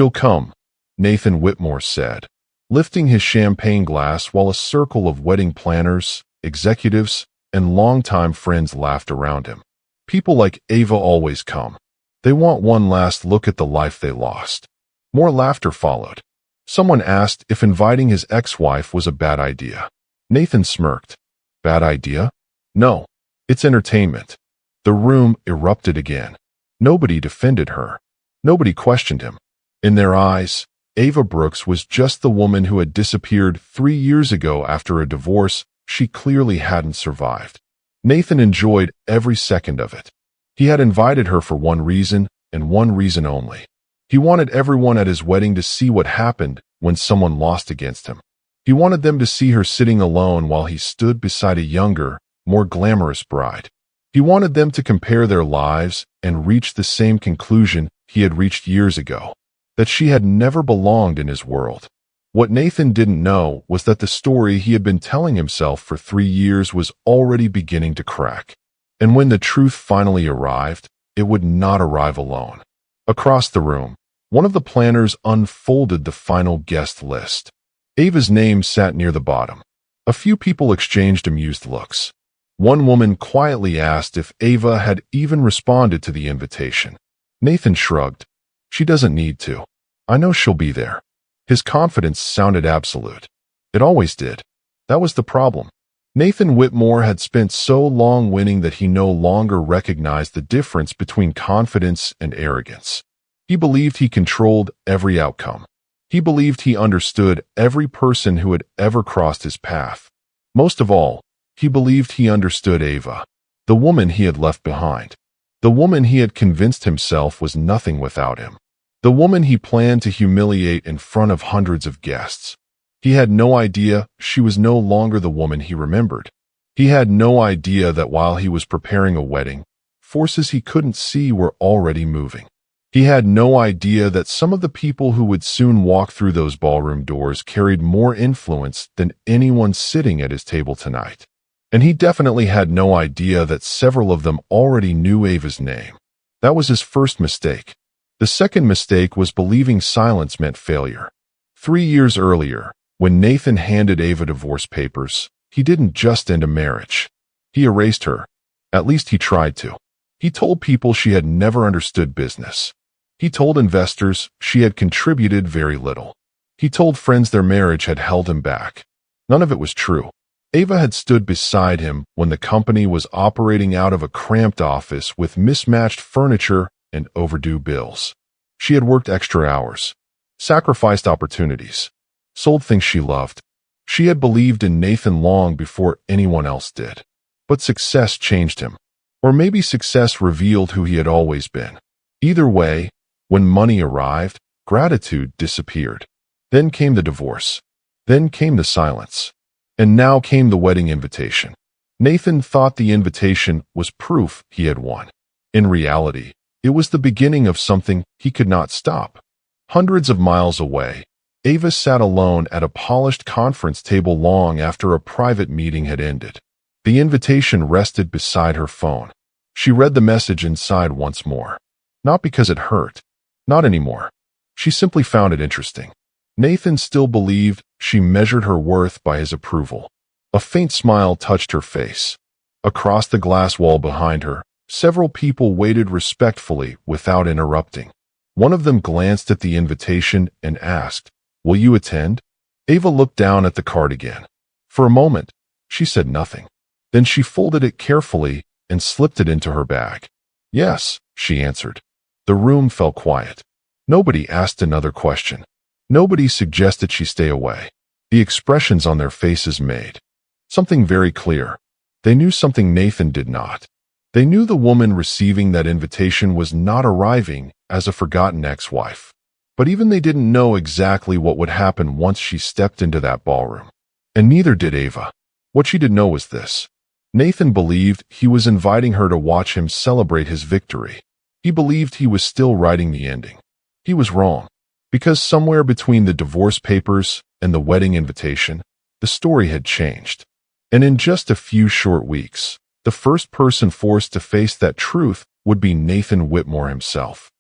"She'll come," Nathan Whitmore said, lifting his champagne glass while a circle of wedding planners, executives, and longtime friends laughed around him. "People like Ava always come. They want one last look at the life they lost." More laughter followed. Someone asked if inviting his ex-wife was a bad idea. Nathan smirked. "Bad idea? No. It's entertainment." The room erupted again. Nobody defended her. Nobody questioned him. In their eyes, Ava Brooks was just the woman who had disappeared 3 years ago after a divorce she clearly hadn't survived. Nathan enjoyed every second of it. He had invited her for one reason, and one reason only. He wanted everyone at his wedding to see what happened when someone lost against him. He wanted them to see her sitting alone while he stood beside a younger, more glamorous bride. He wanted them to compare their lives and reach the same conclusion he had reached years ago, that she had never belonged in his world. What Nathan didn't know was that the story he had been telling himself for 3 years was already beginning to crack. And when the truth finally arrived, it would not arrive alone. Across the room, one of the planners unfolded the final guest list. Ava's name sat near the bottom. A few people exchanged amused looks. One woman quietly asked if Ava had even responded to the invitation. Nathan shrugged. "She doesn't need to. I know she'll be there." His confidence sounded absolute. It always did. That was the problem. Nathan Whitmore had spent so long winning that he no longer recognized the difference between confidence and arrogance. He believed he controlled every outcome. He believed he understood every person who had ever crossed his path. Most of all, he believed he understood Ava, the woman he had left behind, the woman he had convinced himself was nothing without him, the woman he planned to humiliate in front of hundreds of guests. He had no idea she was no longer the woman he remembered. He had no idea that while he was preparing a wedding, forces he couldn't see were already moving. He had no idea that some of the people who would soon walk through those ballroom doors carried more influence than anyone sitting at his table tonight. And he definitely had no idea that several of them already knew Ava's name. That was his first mistake. The second mistake was believing silence meant failure. 3 years earlier, when Nathan handed Ava divorce papers, he didn't just end a marriage. He erased her. At least he tried to. He told people she had never understood business. He told investors she had contributed very little. He told friends their marriage had held him back. None of it was true. Ava had stood beside him when the company was operating out of a cramped office with mismatched furniture and overdue bills. She had worked extra hours, sacrificed opportunities, sold things she loved. She had believed in Nathan long before anyone else did. But success changed him. Or maybe success revealed who he had always been. Either way, when money arrived, gratitude disappeared. Then came the divorce. Then came the silence. And now came the wedding invitation. Nathan thought the invitation was proof he had won. In reality, it was the beginning of something he could not stop. Hundreds of miles away, Ava sat alone at a polished conference table long after a private meeting had ended. The invitation rested beside her phone. She read the message inside once more. Not because it hurt. Not anymore. She simply found it interesting. Nathan still believed she measured her worth by his approval. A faint smile touched her face. Across the glass wall behind her, several people waited respectfully without interrupting. One of them glanced at the invitation and asked, "Will you attend?" Ava looked down at the card again. For a moment, she said nothing. Then she folded it carefully and slipped it into her bag. "Yes," she answered. The room fell quiet. Nobody asked another question. Nobody suggested she stay away. The expressions on their faces made something very clear. They knew something Nathan did not. They knew the woman receiving that invitation was not arriving as a forgotten ex-wife. But even they didn't know exactly what would happen once she stepped into that ballroom. And neither did Ava. What she did know was this. Nathan believed he was inviting her to watch him celebrate his victory. He believed he was still writing the ending. He was wrong. Because somewhere between the divorce papers and the wedding invitation, the story had changed. And in just a few short weeks, the first person forced to face that truth would be Nathan Whitmore himself.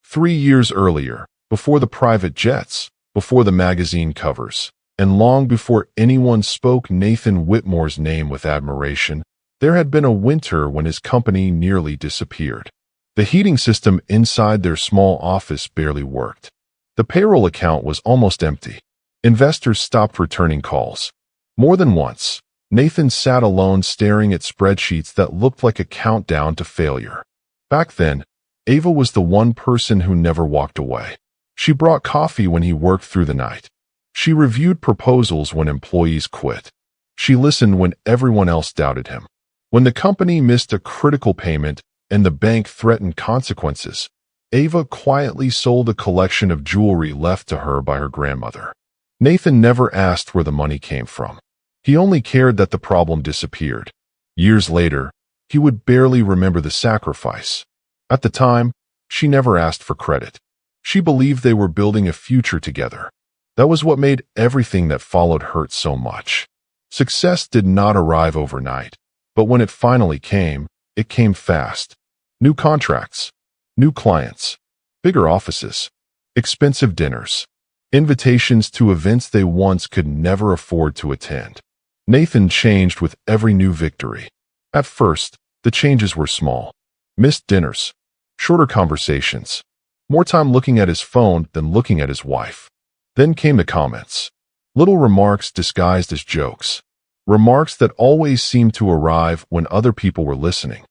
3 years earlier, before the private jets, before the magazine covers, and long before anyone spoke Nathan Whitmore's name with admiration, there had been a winter when his company nearly disappeared. The heating system inside their small office barely worked. The payroll account was almost empty. Investors stopped returning calls. More than once, Nathan sat alone staring at spreadsheets that looked like a countdown to failure. Back then, Ava was the one person who never walked away. She brought coffee when he worked through the night. She reviewed proposals when employees quit. She listened when everyone else doubted him. When the company missed a critical payment and the bank threatened consequences, Ava quietly sold a collection of jewelry left to her by her grandmother. Nathan never asked where the money came from. He only cared that the problem disappeared. Years later, he would barely remember the sacrifice. At the time, she never asked for credit. She believed they were building a future together. That was what made everything that followed hurt so much. Success did not arrive overnight, but when it finally came, it came fast. New contracts, new clients, bigger offices, expensive dinners, invitations to events they once could never afford to attend. Nathan changed with every new victory. At first, the changes were small. Missed dinners, shorter conversations, more time looking at his phone than looking at his wife. Then came the comments. Little remarks disguised as jokes. Remarks that always seemed to arrive when other people were listening.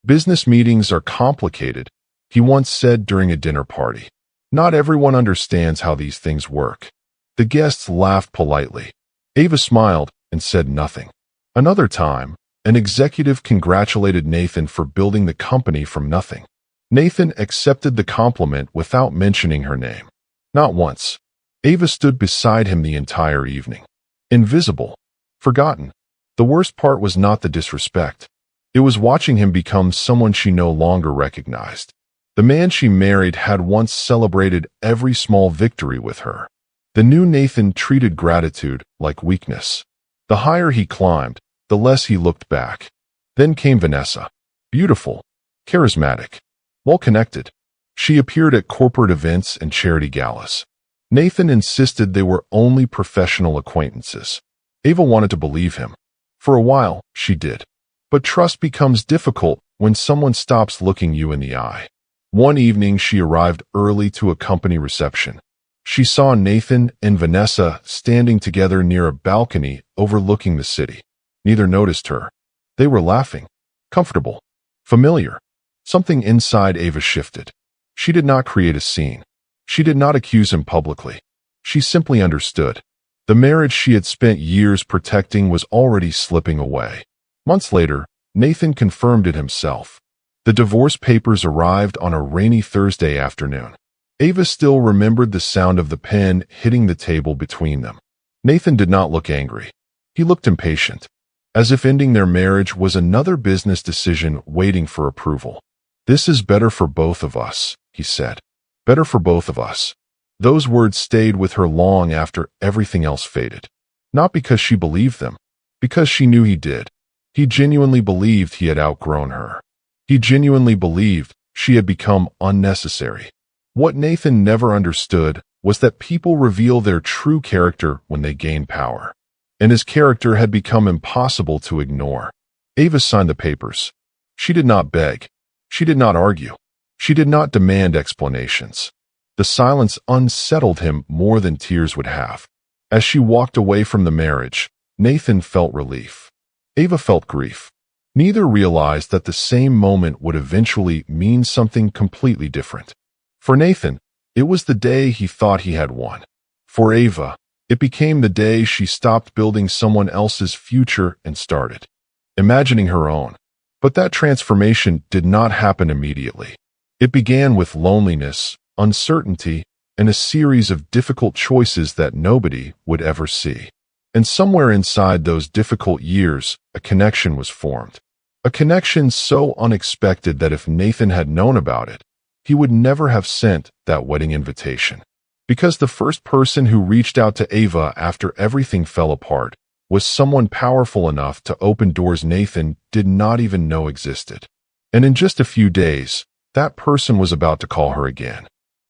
Business meetings are complicated, he once said during a dinner party. Not everyone understands how these things work. The guests laughed politely. Ava smiled and said nothing. Another time, an executive congratulated Nathan for building the company from nothing. Nathan accepted the compliment without mentioning her name. Not once. Ava stood beside him the entire evening. Invisible. Forgotten. The worst part was not the disrespect. It was watching him become someone she no longer recognized. The man she married had once celebrated every small victory with her. The new Nathan treated gratitude like weakness. The higher he climbed, the less he looked back. Then came Vanessa. Beautiful, charismatic, well-connected. She appeared at corporate events and charity galas. Nathan insisted they were only professional acquaintances. Ava wanted to believe him. For a while, she did. But trust becomes difficult when someone stops looking you in the eye. One evening, she arrived early to a company reception. She saw Nathan and Vanessa standing together near a balcony overlooking the city. Neither noticed her. They were laughing. Comfortable. Familiar. Something inside Ava shifted. She did not create a scene. She did not accuse him publicly. She simply understood. The marriage she had spent years protecting was already slipping away. Months later, Nathan confirmed it himself. The divorce papers arrived on a rainy Thursday afternoon. Ava still remembered the sound of the pen hitting the table between them. Nathan did not look angry. He looked impatient, as if ending their marriage was another business decision waiting for approval. "This is better for both of us," he said. "Better for both of us." Those words stayed with her long after everything else faded. Not because she believed them, because she knew he did. He genuinely believed he had outgrown her. He genuinely believed she had become unnecessary. What Nathan never understood was that people reveal their true character when they gain power. And his character had become impossible to ignore. Ava signed the papers. She did not beg. She did not argue. She did not demand explanations. The silence unsettled him more than tears would have. As she walked away from the marriage, Nathan felt relief. Ava felt grief. Neither realized that the same moment would eventually mean something completely different. For Nathan, it was the day he thought he had won. For Ava, it became the day she stopped building someone else's future and started imagining her own. But that transformation did not happen immediately. It began with loneliness, uncertainty, and a series of difficult choices that nobody would ever see. And somewhere inside those difficult years, a connection was formed. A connection so unexpected that if Nathan had known about it, he would never have sent that wedding invitation. Because the first person who reached out to Ava after everything fell apart was someone powerful enough to open doors Nathan did not even know existed. And in just a few days, that person was about to call her again.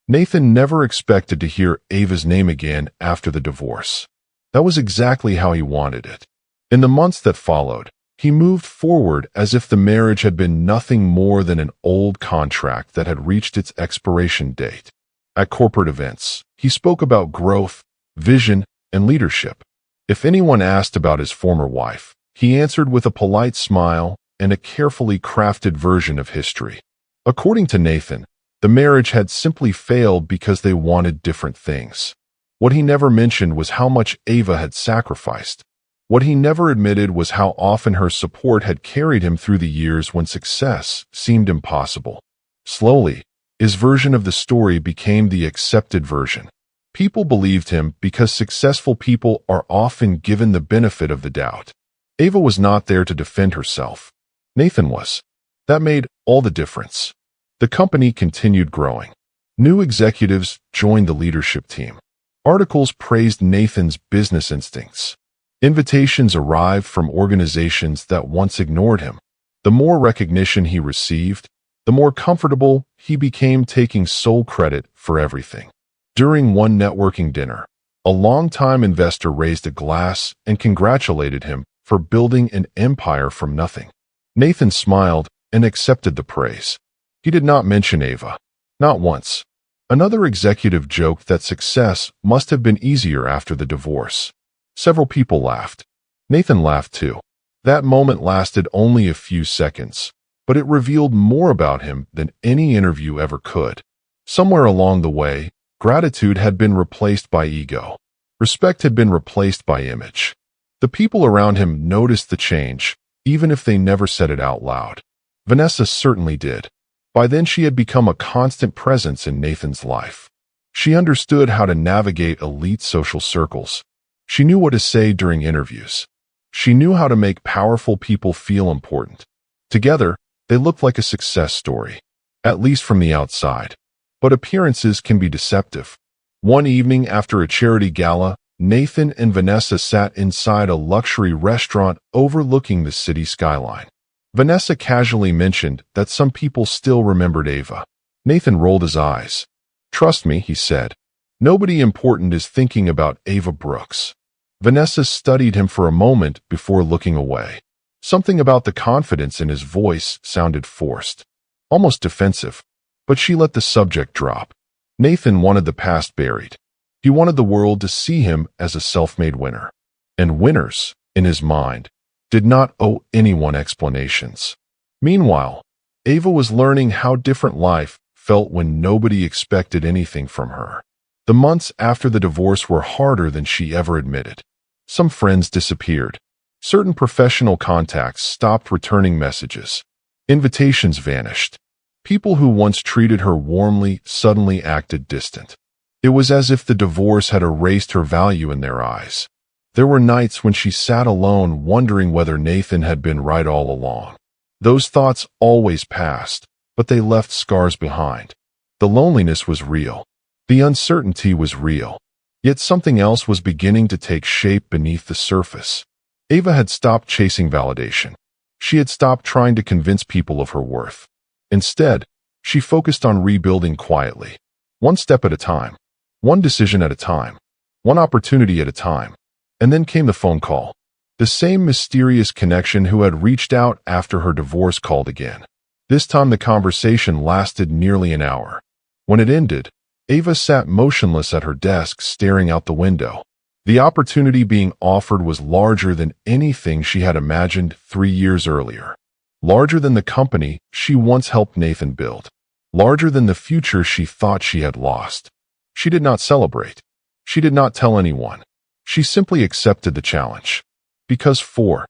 Nathan never expected to hear Ava's name again after the divorce. That was exactly how he wanted it. In the months that followed, he moved forward as if the marriage had been nothing more than an old contract that had reached its expiration date. At corporate events, he spoke about growth, vision, and leadership. If anyone asked about his former wife, he answered with a polite smile and a carefully crafted version of history. According to Nathan, the marriage had simply failed because they wanted different things. What he never mentioned was how much Ava had sacrificed. What he never admitted was how often her support had carried him through the years when success seemed impossible. Slowly, his version of the story became the accepted version. People believed him because successful people are often given the benefit of the doubt. Ava was not there to defend herself. Nathan was. That made all the difference. The company continued growing. New executives joined the leadership team. Articles praised Nathan's business instincts. Invitations arrived from organizations that once ignored him. The more recognition he received, the more comfortable he became taking sole credit for everything. During one networking dinner, a longtime investor raised a glass and congratulated him for building an empire from nothing. Nathan smiled and accepted the praise. He did not mention Ava. Not once. Another executive joked that success must have been easier after the divorce. Several people laughed. Nathan laughed too. That moment lasted only a few seconds, but it revealed more about him than any interview ever could. Somewhere along the way, gratitude had been replaced by ego. Respect had been replaced by image. The people around him noticed the change, even if they never said it out loud. Vanessa certainly did. By then she had become a constant presence in Nathan's life. She understood how to navigate elite social circles. She knew what to say during interviews. She knew how to make powerful people feel important. Together, they looked like a success story, at least from the outside. But appearances can be deceptive. One evening after a charity gala, Nathan and Vanessa sat inside a luxury restaurant overlooking the city skyline. Vanessa casually mentioned that some people still remembered Ava. Nathan rolled his eyes. "Trust me," he said. "Nobody important is thinking about Ava Brooks." Vanessa studied him for a moment before looking away. Something about the confidence in his voice sounded forced, almost defensive, but she let the subject drop. Nathan wanted the past buried. He wanted the world to see him as a self-made winner. And winners, in his mind, did not owe anyone explanations. Meanwhile, Ava was learning how different life felt when nobody expected anything from her. The months after the divorce were harder than she ever admitted. Some friends disappeared. Certain professional contacts stopped returning messages. Invitations vanished. People who once treated her warmly suddenly acted distant. It was as if the divorce had erased her value in their eyes. There were nights when she sat alone wondering whether Nathan had been right all along. Those thoughts always passed, but they left scars behind. The loneliness was real. The uncertainty was real. Yet something else was beginning to take shape beneath the surface. Ava had stopped chasing validation. She had stopped trying to convince people of her worth. Instead, she focused on rebuilding quietly. One step at a time. One decision at a time. One opportunity at a time. And then came the phone call. The same mysterious connection who had reached out after her divorce called again. This time the conversation lasted nearly an hour. When it ended, Ava sat motionless at her desk staring out the window. The opportunity being offered was larger than anything she had imagined 3 years earlier. Larger than the company she once helped Nathan build. Larger than the future she thought she had lost. She did not celebrate. She did not tell anyone. She simply accepted the challenge. Because for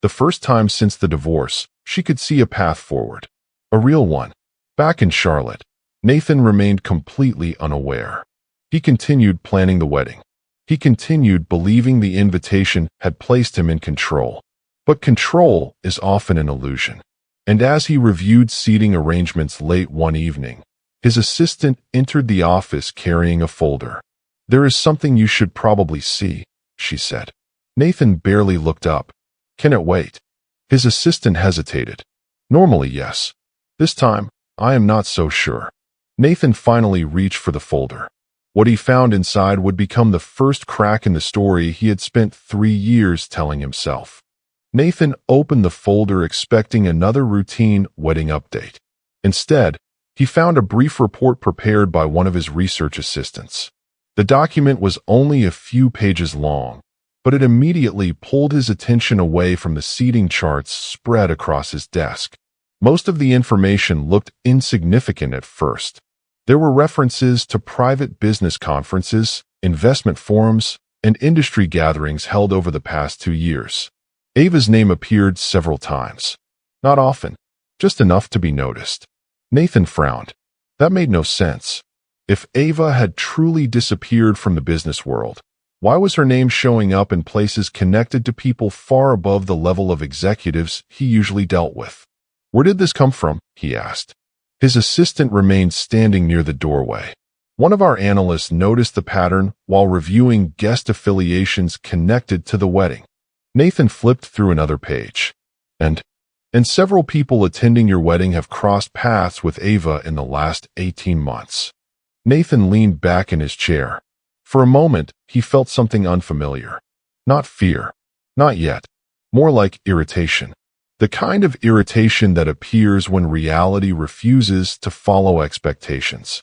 the first time since the divorce, she could see a path forward. A real one. Back in Charlotte, Nathan remained completely unaware. He continued planning the wedding. He continued believing the invitation had placed him in control. But control is often an illusion. And as he reviewed seating arrangements late one evening, his assistant entered the office carrying a folder. "There is something you should probably see," she said. Nathan barely looked up. "Can it wait?" His assistant hesitated. "Normally, yes. This time, I am not so sure." Nathan finally reached for the folder. What he found inside would become the first crack in the story he had spent 3 years telling himself. Nathan opened the folder expecting another routine wedding update. Instead, he found a brief report prepared by one of his research assistants. The document was only a few pages long, but it immediately pulled his attention away from the seating charts spread across his desk. Most of the information looked insignificant at first. There were references to private business conferences, investment forums, and industry gatherings held over the past 2 years. Ava's name appeared several times. Not often, just enough to be noticed. Nathan frowned. That made no sense. If Ava had truly disappeared from the business world, why was her name showing up in places connected to people far above the level of executives he usually dealt with? Where did this come from? He asked. His assistant remained standing near the doorway. One of our analysts noticed the pattern while reviewing guest affiliations connected to the wedding. Nathan flipped through another page. And several people attending your wedding have crossed paths with Ava in the last 18 months. Nathan leaned back in his chair. For a moment, he felt something unfamiliar. Not fear. Not yet. More like irritation. The kind of irritation that appears when reality refuses to follow expectations.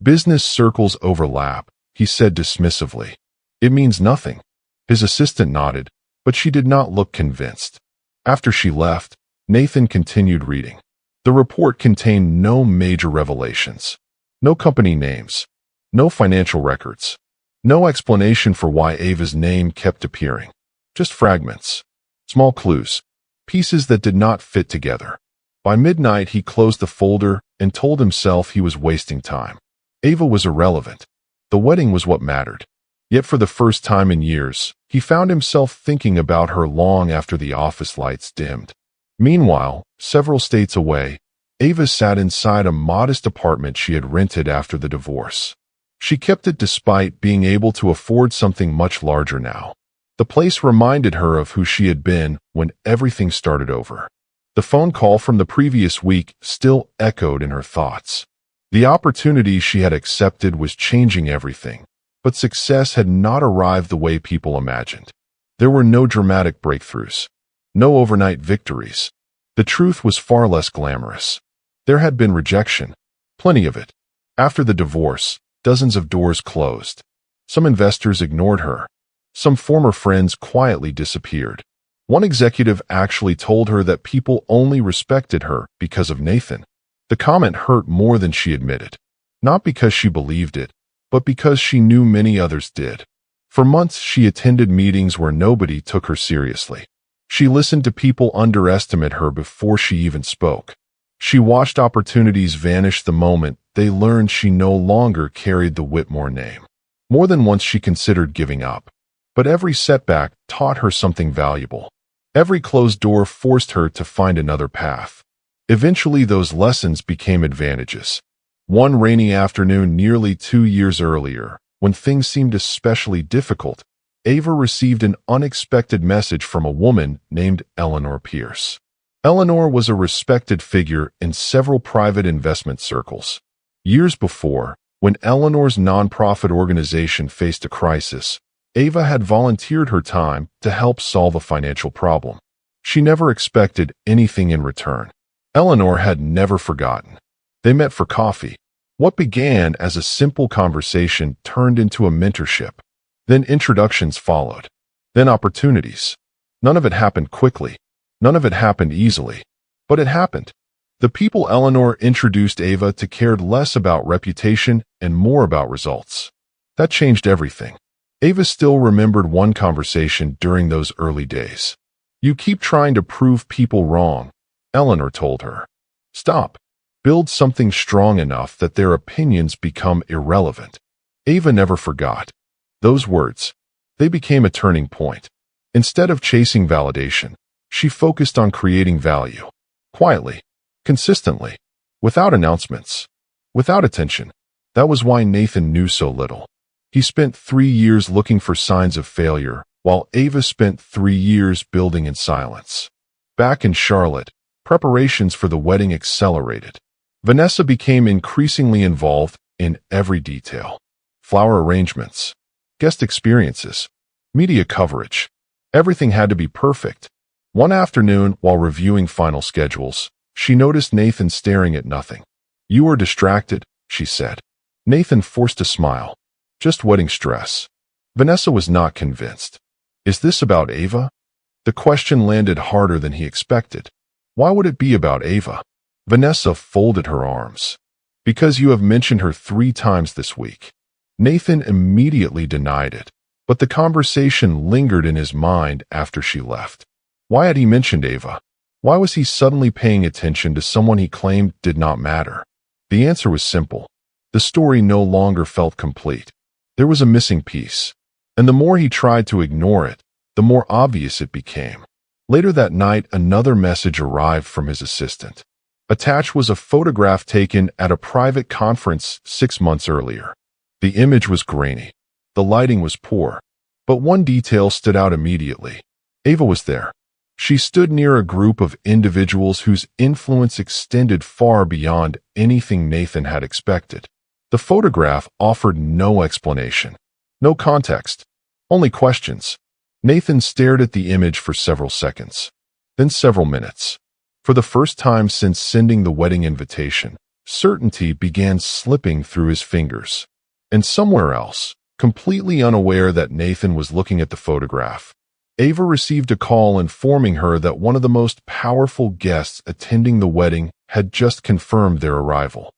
Business circles overlap, he said dismissively. It means nothing. His assistant nodded, but she did not look convinced. After she left, Nathan continued reading. The report contained no major revelations. No company names. No financial records. No explanation for why Ava's name kept appearing. Just fragments. Small clues. Pieces that did not fit together. By midnight, he closed the folder and told himself he was wasting time. Ava was irrelevant. The wedding was what mattered. Yet for the first time in years, he found himself thinking about her long after the office lights dimmed. Meanwhile, several states away, Ava sat inside a modest apartment she had rented after the divorce. She kept it despite being able to afford something much larger now. The place reminded her of who she had been when everything started over. The phone call from the previous week still echoed in her thoughts. The opportunity she had accepted was changing everything, but success had not arrived the way people imagined. There were no dramatic breakthroughs, no overnight victories. The truth was far less glamorous. There had been rejection, plenty of it. After the divorce, dozens of doors closed. Some investors ignored her. Some former friends quietly disappeared. One executive actually told her that people only respected her because of Nathan. The comment hurt more than she admitted. Not because she believed it, but because she knew many others did. For months, she attended meetings where nobody took her seriously. She listened to people underestimate her before she even spoke. She watched opportunities vanish the moment they learned she no longer carried the Whitmore name. More than once she considered giving up. But every setback taught her something valuable. Every closed door forced her to find another path. Eventually, those lessons became advantages. One rainy afternoon nearly 2 years earlier, when things seemed especially difficult, Ava received an unexpected message from a woman named Eleanor Pierce. Eleanor was a respected figure in several private investment circles. Years before, when Eleanor's nonprofit organization faced a crisis, Ava had volunteered her time to help solve a financial problem. She never expected anything in return. Eleanor had never forgotten. They met for coffee. What began as a simple conversation turned into a mentorship. Then introductions followed. Then opportunities. None of it happened quickly. None of it happened easily. But it happened. The people Eleanor introduced Ava to cared less about reputation and more about results. That changed everything. Ava still remembered one conversation during those early days. You keep trying to prove people wrong, Eleanor told her. Stop. Build something strong enough that their opinions become irrelevant. Ava never forgot. Those words. They became a turning point. Instead of chasing validation, she focused on creating value. Quietly. Consistently. Without announcements. Without attention. That was why Nathan knew so little. He spent 3 years looking for signs of failure, while Ava spent 3 years building in silence. Back in Charlotte, preparations for the wedding accelerated. Vanessa became increasingly involved in every detail. Flower arrangements, guest experiences, media coverage. Everything had to be perfect. One afternoon, while reviewing final schedules, she noticed Nathan staring at nothing. "You are distracted," she said. Nathan forced a smile. "Just wedding stress." Vanessa was not convinced. "Is this about Ava?" The question landed harder than he expected. Why would it be about Ava? Vanessa folded her arms. "Because you have mentioned her 3 times this week." Nathan immediately denied it, but the conversation lingered in his mind after she left. Why had he mentioned Ava? Why was he suddenly paying attention to someone he claimed did not matter? The answer was simple. The story no longer felt complete. There was a missing piece. And the more he tried to ignore it, the more obvious it became. Later that night, another message arrived from his assistant. Attached was a photograph taken at a private conference 6 months earlier. The image was grainy. The lighting was poor. But one detail stood out immediately. Ava was there. She stood near a group of individuals whose influence extended far beyond anything Nathan had expected. The photograph offered no explanation, no context, only questions. Nathan stared at the image for several seconds, then several minutes. For the first time since sending the wedding invitation, certainty began slipping through his fingers. And somewhere else, completely unaware that Nathan was looking at the photograph, Ava received a call informing her that one of the most powerful guests attending the wedding had just confirmed their arrival.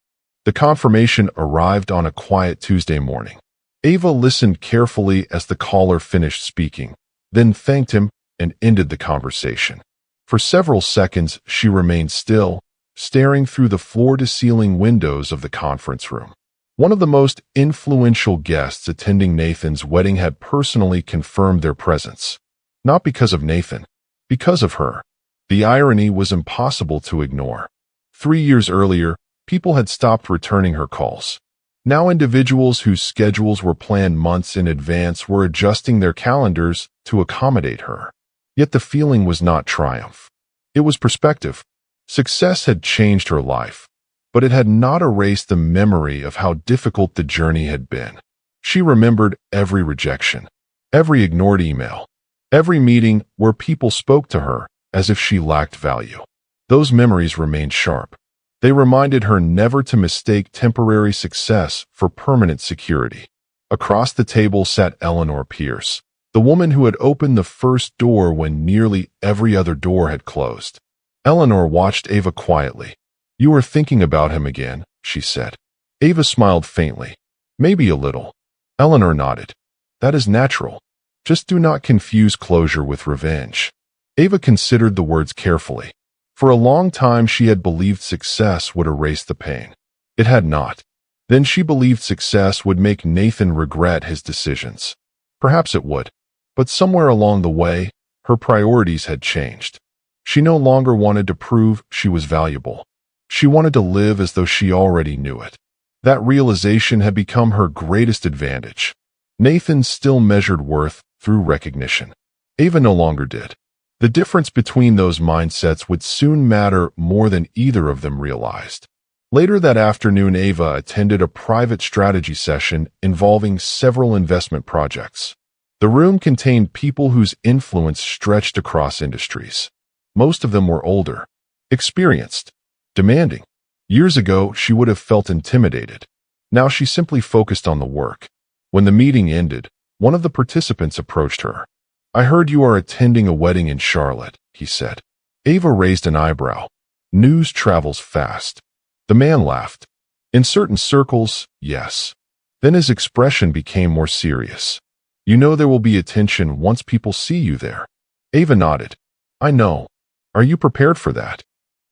The confirmation arrived on a quiet Tuesday morning. Ava listened carefully as the caller finished speaking, then thanked him and ended the conversation. For several seconds, she remained still, staring through the floor-to-ceiling windows of the conference room. One of the most influential guests attending Nathan's wedding had personally confirmed their presence. Not because of Nathan, because of her. The irony was impossible to ignore. 3 years earlier, people had stopped returning her calls. Now individuals whose schedules were planned months in advance were adjusting their calendars to accommodate her. Yet the feeling was not triumph. It was perspective. Success had changed her life, but it had not erased the memory of how difficult the journey had been. She remembered every rejection, every ignored email, every meeting where people spoke to her as if she lacked value. Those memories remained sharp. They reminded her never to mistake temporary success for permanent security. Across the table sat Eleanor Pierce, the woman who had opened the first door when nearly every other door had closed. Eleanor watched Ava quietly. "You are thinking about him again," she said. Ava smiled faintly. "Maybe a little." Eleanor nodded. "That is natural. Just do not confuse closure with revenge." Ava considered the words carefully. For a long time she had believed success would erase the pain. It had not. Then she believed success would make Nathan regret his decisions. Perhaps it would. But somewhere along the way, her priorities had changed. She no longer wanted to prove she was valuable. She wanted to live as though she already knew it. That realization had become her greatest advantage. Nathan still measured worth through recognition. Ava no longer did. The difference between those mindsets would soon matter more than either of them realized. Later that afternoon, Ava attended a private strategy session involving several investment projects. The room contained people whose influence stretched across industries. Most of them were older, experienced, demanding. Years ago, she would have felt intimidated. Now she simply focused on the work. When the meeting ended, one of the participants approached her. "I heard you are attending a wedding in Charlotte," he said. Ava raised an eyebrow. "News travels fast." The man laughed. "In certain circles, yes." Then his expression became more serious. "You know there will be attention once people see you there." Ava nodded. "I know. Are you prepared for that?"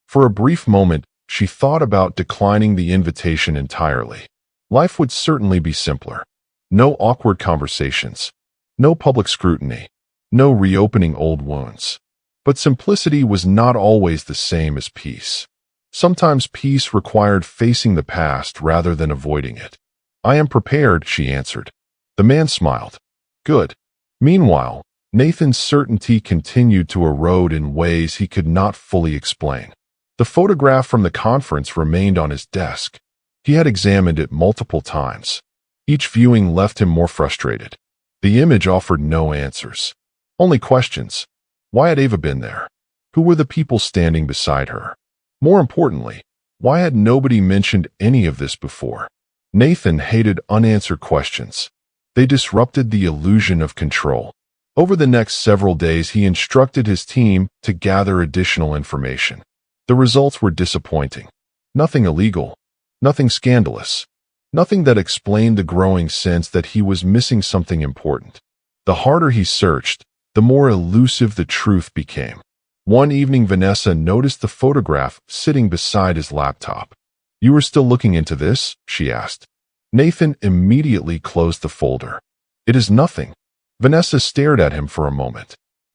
For a brief moment, she thought about declining the invitation entirely. Life would certainly be simpler. No awkward conversations. No public scrutiny. No reopening old wounds. But simplicity was not always the same as peace. Sometimes peace required facing the past rather than avoiding it. "I am prepared," she answered. The man smiled. "Good." Meanwhile, Nathan's certainty continued to erode in ways he could not fully explain. The photograph from the conference remained on his desk. He had examined it multiple times. Each viewing left him more frustrated. The image offered no answers. Only questions. Why had Ava been there? Who were the people standing beside her? More importantly, why had nobody mentioned any of this before? Nathan hated unanswered questions. They disrupted the illusion of control. Over the next several days, he instructed his team to gather additional information. The results were disappointing. Nothing illegal. Nothing scandalous. Nothing that explained the growing sense that he was missing something important. The harder he searched, the more elusive the truth became. One evening, Vanessa noticed the photograph sitting beside his laptop. "You are still looking into this?" she asked. Nathan immediately closed the folder. "It is nothing." Vanessa stared at him for a moment.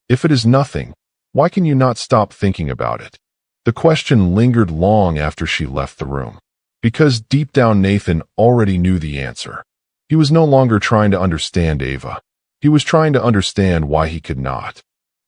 "If it is nothing, why can you not stop thinking about it?" The question lingered long after she left the room. Because deep down Nathan already knew the answer. He was no longer trying to understand Ava. He was trying to understand why he could not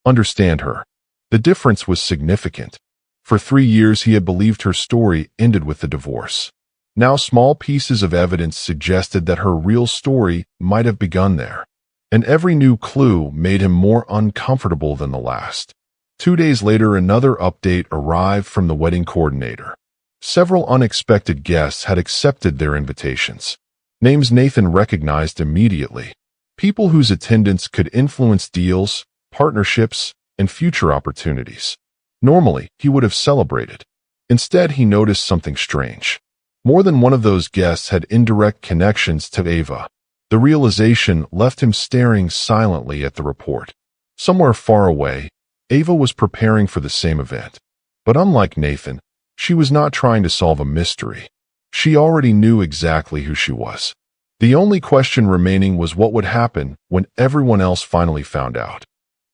understand her. The difference was significant. For 3 years he had believed her story ended with the divorce. Now small pieces of evidence suggested that her real story might have begun there. And every new clue made him more uncomfortable than the last. 2 days later, another update arrived from the wedding coordinator. Several unexpected guests had accepted their invitations. Names Nathan recognized immediately. People whose attendance could influence deals, partnerships, and future opportunities. Normally, he would have celebrated. Instead, he noticed something strange. More than one of those guests had indirect connections to Ava. The realization left him staring silently at the report. Somewhere far away, Ava was preparing for the same event. But unlike Nathan, she was not trying to solve a mystery. She already knew exactly who she was. The only question remaining was what would happen when everyone else finally found out.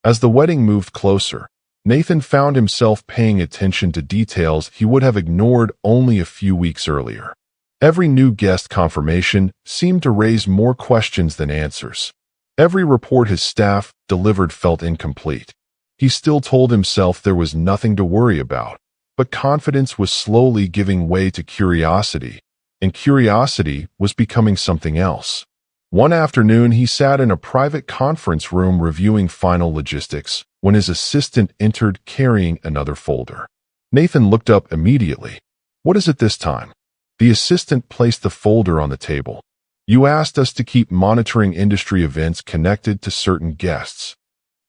As the wedding moved closer, Nathan found himself paying attention to details he would have ignored only a few weeks earlier. Every new guest confirmation seemed to raise more questions than answers. Every report his staff delivered felt incomplete. He still told himself there was nothing to worry about, but confidence was slowly giving way to curiosity, and curiosity was becoming something else. One afternoon, he sat in a private conference room reviewing final logistics when his assistant entered carrying another folder. Nathan looked up immediately. "What is it this time?" The assistant placed the folder on the table. "You asked us to keep monitoring industry events connected to certain guests."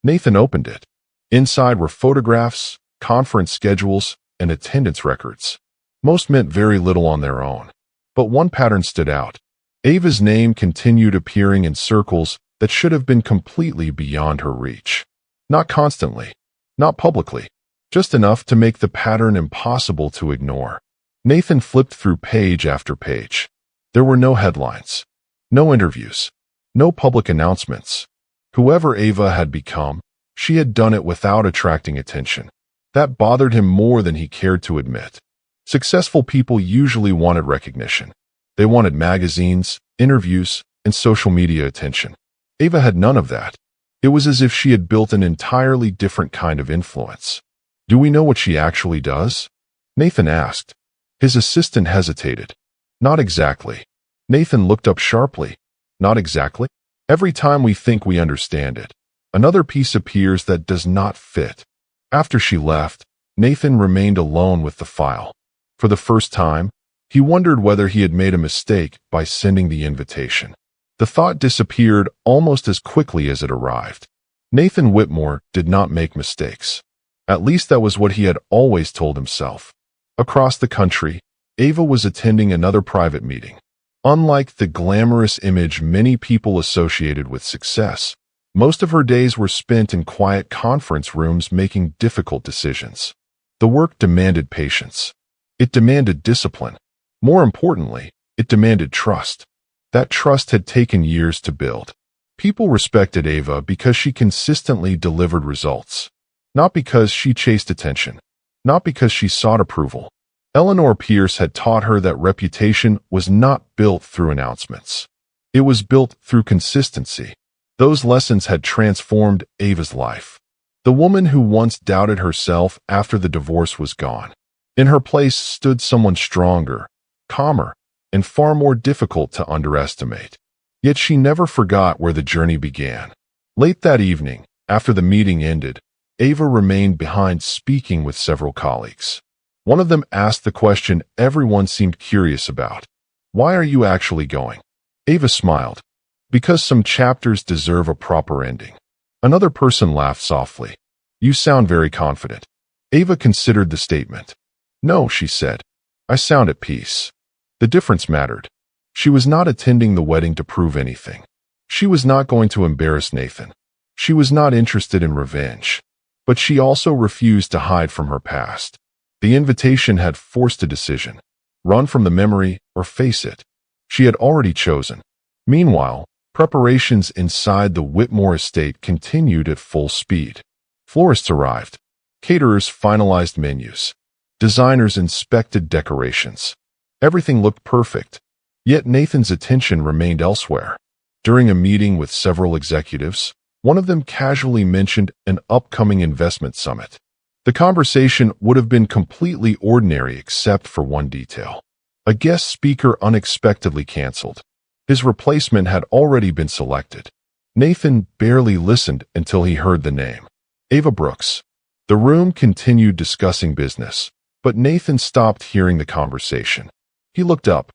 Nathan opened it. Inside were photographs, conference schedules, and attendance records. Most meant very little on their own. But one pattern stood out. Ava's name continued appearing in circles that should have been completely beyond her reach. Not constantly, not publicly, just enough to make the pattern impossible to ignore. Nathan flipped through page after page. There were no headlines, no interviews, no public announcements. Whoever Ava had become, she had done it without attracting attention. That bothered him more than he cared to admit. Successful people usually wanted recognition. They wanted magazines, interviews, and social media attention. Ava had none of that. It was as if she had built an entirely different kind of influence. "Do we know what she actually does?" Nathan asked. His assistant hesitated. "Not exactly." Nathan looked up sharply. "Not exactly?" "Every time we think we understand it, another piece appears that does not fit." After she left, Nathan remained alone with the file. For the first time, he wondered whether he had made a mistake by sending the invitation. The thought disappeared almost as quickly as it arrived. Nathan Whitmore did not make mistakes. At least that was what he had always told himself. Across the country, Ava was attending another private meeting. Unlike the glamorous image many people associated with success, most of her days were spent in quiet conference rooms making difficult decisions. The work demanded patience. It demanded discipline. More importantly, it demanded trust. That trust had taken years to build. People respected Ava because she consistently delivered results. Not because she chased attention. Not because she sought approval. Eleanor Pierce had taught her that reputation was not built through announcements. It was built through consistency. Those lessons had transformed Ava's life. The woman who once doubted herself after the divorce was gone. In her place stood someone stronger, calmer, and far more difficult to underestimate. Yet she never forgot where the journey began. Late that evening, after the meeting ended, Ava remained behind speaking with several colleagues. One of them asked the question everyone seemed curious about. Why are you actually going? Ava smiled. Because some chapters deserve a proper ending. Another person laughed softly. You sound very confident. Ava considered the statement. No, she said. I sound at peace. The difference mattered. She was not attending the wedding to prove anything. She was not going to embarrass Nathan. She was not interested in revenge. But she also refused to hide from her past. The invitation had forced a decision. Run from the memory or face it. She had already chosen. Meanwhile, preparations inside the Whitmore estate continued at full speed. Florists arrived. Caterers finalized menus. Designers inspected decorations. Everything looked perfect. Yet Nathan's attention remained elsewhere. During a meeting with several executives, one of them casually mentioned an upcoming investment summit. The conversation would have been completely ordinary except for one detail. A guest speaker unexpectedly canceled. His replacement had already been selected. Nathan barely listened until he heard the name. Ava Brooks. The room continued discussing business, but Nathan stopped hearing the conversation. He looked up.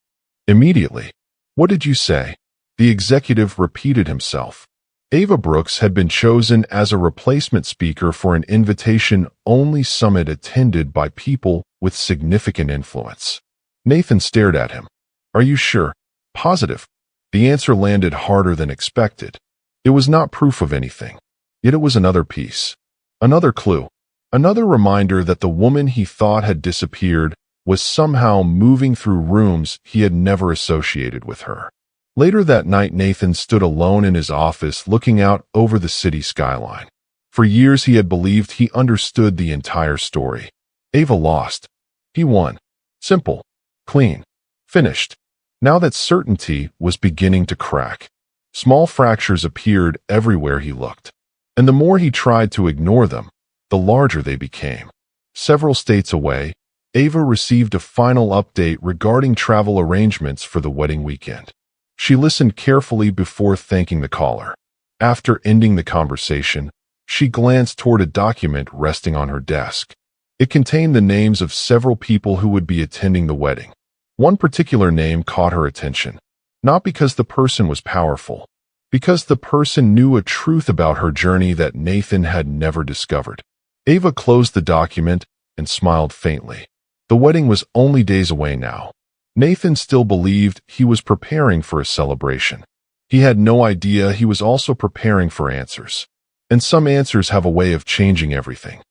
Immediately. What did you say? The executive repeated himself. Ava Brooks had been chosen as a replacement speaker for an invitation-only summit attended by people with significant influence. Nathan stared at him. Are you sure? Positive. The answer landed harder than expected. It was not proof of anything. Yet it was another piece. Another clue. Another reminder that the woman he thought had disappeared was somehow moving through rooms he had never associated with her. Later that night, Nathan stood alone in his office looking out over the city skyline. For years he had believed he understood the entire story. Ava lost. He won. Simple. Clean. Finished. Now that certainty was beginning to crack. Small fractures appeared everywhere he looked. And the more he tried to ignore them, the larger they became. Several states away, Ava received a final update regarding travel arrangements for the wedding weekend. She listened carefully before thanking the caller. After ending the conversation, she glanced toward a document resting on her desk. It contained the names of several people who would be attending the wedding. One particular name caught her attention, not because the person was powerful, because the person knew a truth about her journey that Nathan had never discovered. Ava closed the document and smiled faintly. The wedding was only days away now. Nathan still believed he was preparing for a celebration. He had no idea he was also preparing for answers. And some answers have a way of changing everything.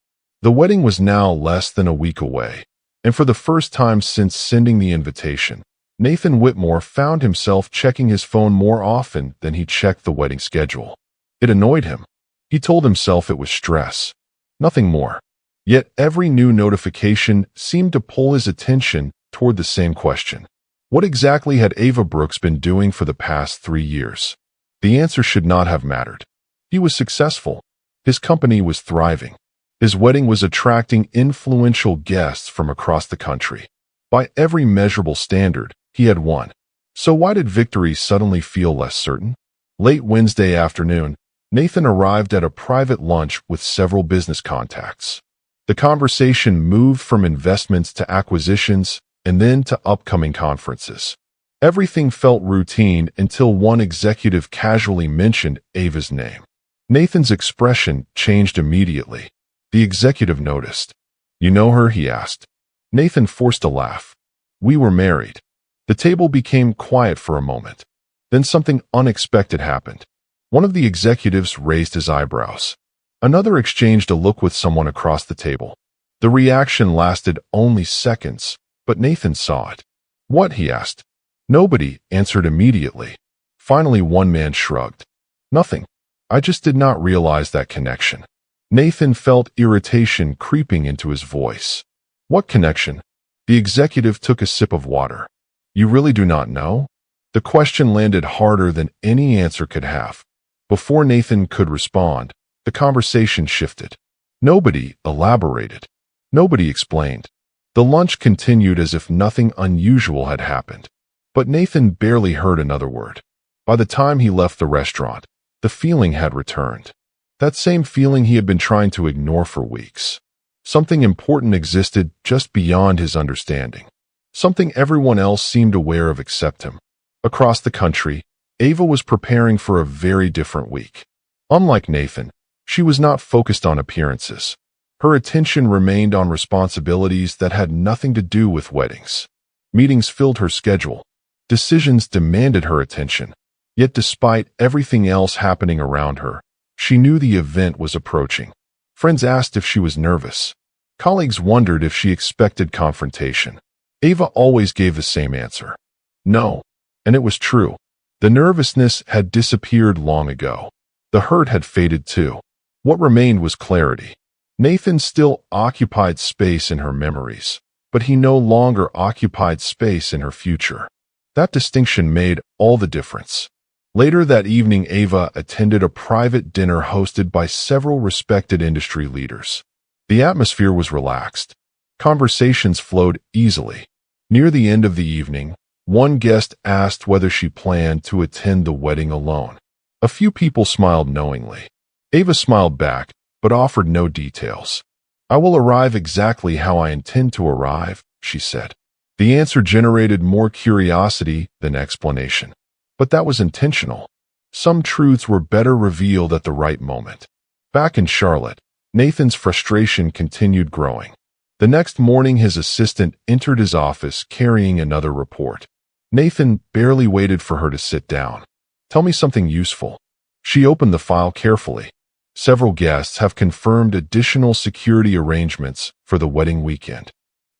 The wedding was now less than a week away, and for the first time since sending the invitation, Nathan Whitmore found himself checking his phone more often than he checked the wedding schedule. It annoyed him. He told himself it was stress. Nothing more. Yet every new notification seemed to pull his attention toward the same question. What exactly had Ava Brooks been doing for the past 3 years? The answer should not have mattered. He was successful. His company was thriving. His wedding was attracting influential guests from across the country. By every measurable standard, he had won. So why did victory suddenly feel less certain? Late Wednesday afternoon, Nathan arrived at a private lunch with several business contacts. The conversation moved from investments to acquisitions and then to upcoming conferences. Everything felt routine until one executive casually mentioned Ava's name. Nathan's expression changed immediately. The executive noticed. You know her? He asked. Nathan forced a laugh. We were married. The table became quiet for a moment. Then something unexpected happened. One of the executives raised his eyebrows. Another exchanged a look with someone across the table. The reaction lasted only seconds, but Nathan saw it. What? He asked. Nobody answered immediately. Finally, one man shrugged. Nothing. I just did not realize that connection. Nathan felt irritation creeping into his voice. What connection? The executive took a sip of water. You really do not know? The question landed harder than any answer could have. Before Nathan could respond, the conversation shifted. Nobody elaborated. Nobody explained. The lunch continued as if nothing unusual had happened. But Nathan barely heard another word. By the time he left the restaurant, the feeling had returned. That same feeling he had been trying to ignore for weeks. Something important existed just beyond his understanding. Something everyone else seemed aware of except him. Across the country, Ava was preparing for a very different week. Unlike Nathan, she was not focused on appearances. Her attention remained on responsibilities that had nothing to do with weddings. Meetings filled her schedule. Decisions demanded her attention. Yet despite everything else happening around her, she knew the event was approaching. Friends asked if she was nervous. Colleagues wondered if she expected confrontation. Ava always gave the same answer. No. And it was true. The nervousness had disappeared long ago. The hurt had faded too. What remained was clarity. Nathan still occupied space in her memories, but he no longer occupied space in her future. That distinction made all the difference. Later that evening, Ava attended a private dinner hosted by several respected industry leaders. The atmosphere was relaxed. Conversations flowed easily. Near the end of the evening, one guest asked whether she planned to attend the wedding alone. A few people smiled knowingly. Ava smiled back, but offered no details. "I will arrive exactly how I intend to arrive," she said. The answer generated more curiosity than explanation. But that was intentional. Some truths were better revealed at the right moment. Back in Charlotte, Nathan's frustration continued growing. The next morning, his assistant entered his office carrying another report. Nathan barely waited for her to sit down. "Tell me something useful." She opened the file carefully. "Several guests have confirmed additional security arrangements for the wedding weekend."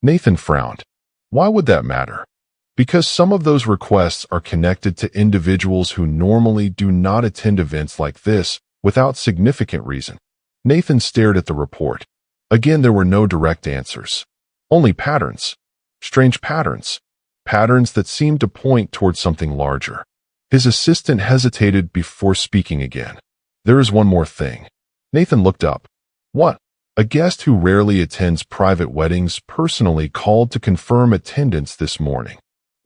Nathan frowned. Why would that matter? Because some of those requests are connected to individuals who normally do not attend events like this without significant reason. Nathan stared at the report. Again, there were no direct answers. Only patterns. Strange patterns. Patterns that seemed to point toward something larger. His assistant hesitated before speaking again. "There is one more thing." Nathan looked up. "What?" A guest who rarely attends private weddings personally called to confirm attendance this morning.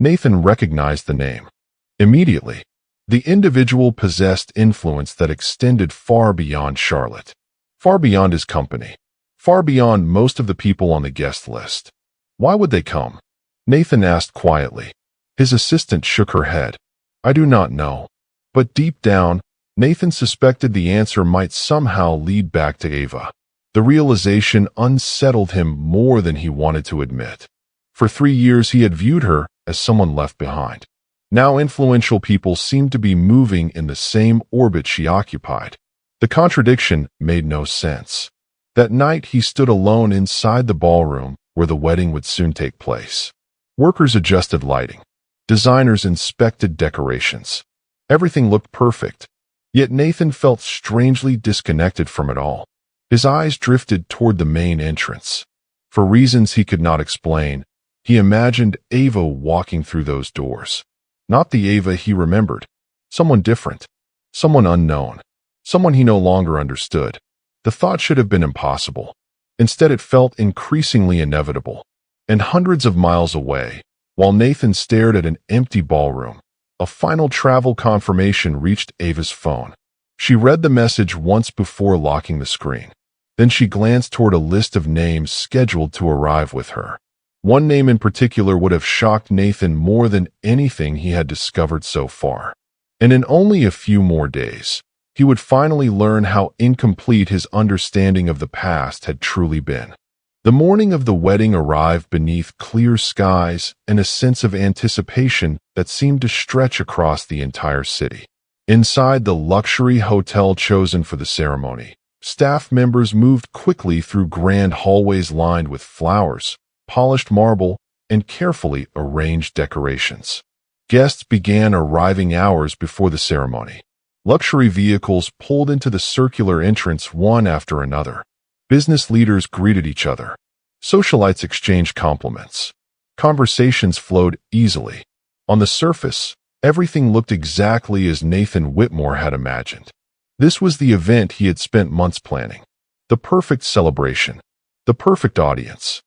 Nathan recognized the name. Immediately, the individual possessed influence that extended far beyond Charlotte. Far beyond his company. Far beyond most of the people on the guest list. Why would they come? Nathan asked quietly. His assistant shook her head. "I do not know." But deep down, Nathan suspected the answer might somehow lead back to Ava. The realization unsettled him more than he wanted to admit. For 3 years he had viewed her as someone left behind. Now influential people seemed to be moving in the same orbit she occupied. The contradiction made no sense. That night he stood alone inside the ballroom where the wedding would soon take place. Workers adjusted lighting. Designers inspected decorations. Everything looked perfect. Yet Nathan felt strangely disconnected from it all. His eyes drifted toward the main entrance. For reasons he could not explain, he imagined Ava walking through those doors. Not the Ava he remembered. Someone different. Someone unknown. Someone he no longer understood. The thought should have been impossible. Instead, it felt increasingly inevitable. And hundreds of miles away, while Nathan stared at an empty ballroom, a final travel confirmation reached Ava's phone. She read the message once before locking the screen. Then she glanced toward a list of names scheduled to arrive with her. One name in particular would have shocked Nathan more than anything he had discovered so far. And in only a few more days, he would finally learn how incomplete his understanding of the past had truly been. The morning of the wedding arrived beneath clear skies and a sense of anticipation that seemed to stretch across the entire city. Inside the luxury hotel chosen for the ceremony, staff members moved quickly through grand hallways lined with flowers, polished marble, and carefully arranged decorations. Guests began arriving hours before the ceremony. Luxury vehicles pulled into the circular entrance one after another. Business leaders greeted each other. Socialites exchanged compliments. Conversations flowed easily. On the surface, everything looked exactly as Nathan Whitmore had imagined. This was the event he had spent months planning. The perfect celebration. The perfect audience.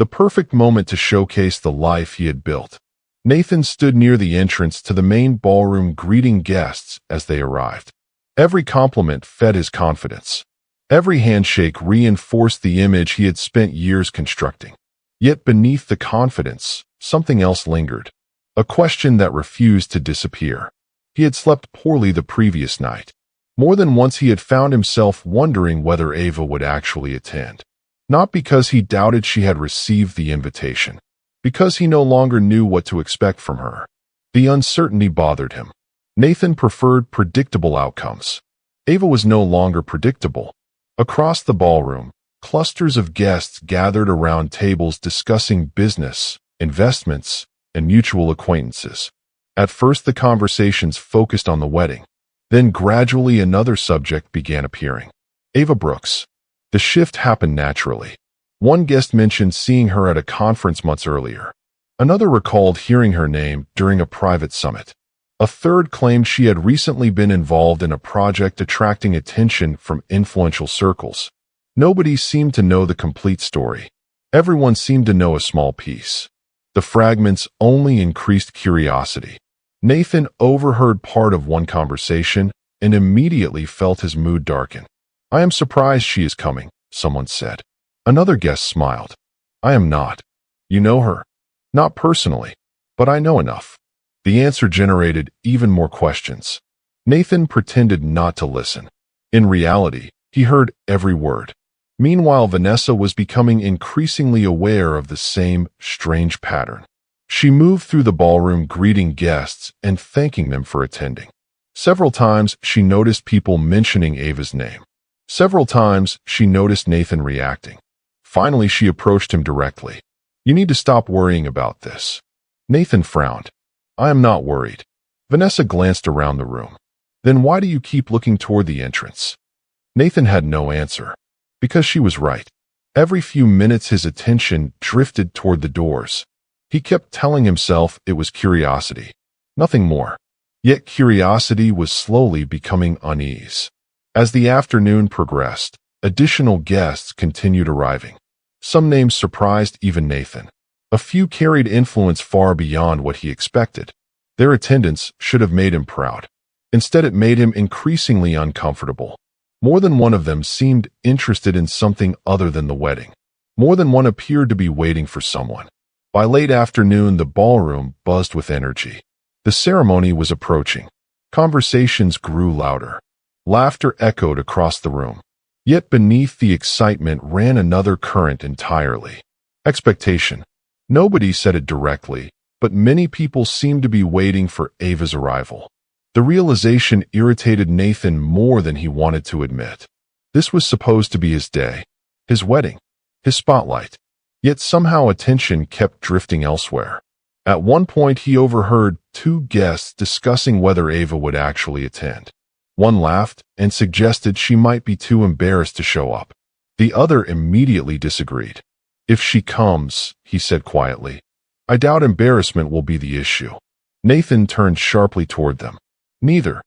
The perfect moment to showcase the life he had built. Nathan stood near the entrance to the main ballroom greeting guests as they arrived. Every compliment fed his confidence. Every handshake reinforced the image he had spent years constructing. Yet beneath the confidence, something else lingered. A question that refused to disappear. He had slept poorly the previous night. More than once he had found himself wondering whether Ava would actually attend. Not because he doubted she had received the invitation. Because he no longer knew what to expect from her. The uncertainty bothered him. Nathan preferred predictable outcomes. Ava was no longer predictable. Across the ballroom, clusters of guests gathered around tables discussing business, investments, and mutual acquaintances. At first the conversations focused on the wedding. Then gradually another subject began appearing. Ava Brooks. The shift happened naturally. One guest mentioned seeing her at a conference months earlier. Another recalled hearing her name during a private summit. A third claimed she had recently been involved in a project attracting attention from influential circles. Nobody seemed to know the complete story. Everyone seemed to know a small piece. The fragments only increased curiosity. Nathan overheard part of one conversation and immediately felt his mood darken. "I am surprised she is coming," someone said. Another guest smiled. "I am not. You know her?" "Not personally, but I know enough." The answer generated even more questions. Nathan pretended not to listen. In reality, he heard every word. Meanwhile, Vanessa was becoming increasingly aware of the same strange pattern. She moved through the ballroom greeting guests and thanking them for attending. Several times, she noticed people mentioning Ava's name. Several times, she noticed Nathan reacting. Finally, she approached him directly. "You need to stop worrying about this." Nathan frowned. "I am not worried." Vanessa glanced around the room. "Then why do you keep looking toward the entrance?" Nathan had no answer. Because she was right. Every few minutes his attention drifted toward the doors. He kept telling himself it was curiosity. Nothing more. Yet curiosity was slowly becoming unease. As the afternoon progressed, additional guests continued arriving. Some names surprised even Nathan. A few carried influence far beyond what he expected. Their attendance should have made him proud. Instead, it made him increasingly uncomfortable. More than one of them seemed interested in something other than the wedding. More than one appeared to be waiting for someone. By late afternoon, the ballroom buzzed with energy. The ceremony was approaching. Conversations grew louder. Laughter echoed across the room. Yet beneath the excitement ran another current entirely. Expectation. Nobody said it directly, but many people seemed to be waiting for Ava's arrival. The realization irritated Nathan more than he wanted to admit. This was supposed to be his day, his wedding, his spotlight. Yet somehow attention kept drifting elsewhere. At one point he overheard two guests discussing whether Ava would actually attend. One laughed and suggested she might be too embarrassed to show up. The other immediately disagreed. "If she comes," he said quietly, "I doubt embarrassment will be the issue." Nathan turned sharply toward them. Neither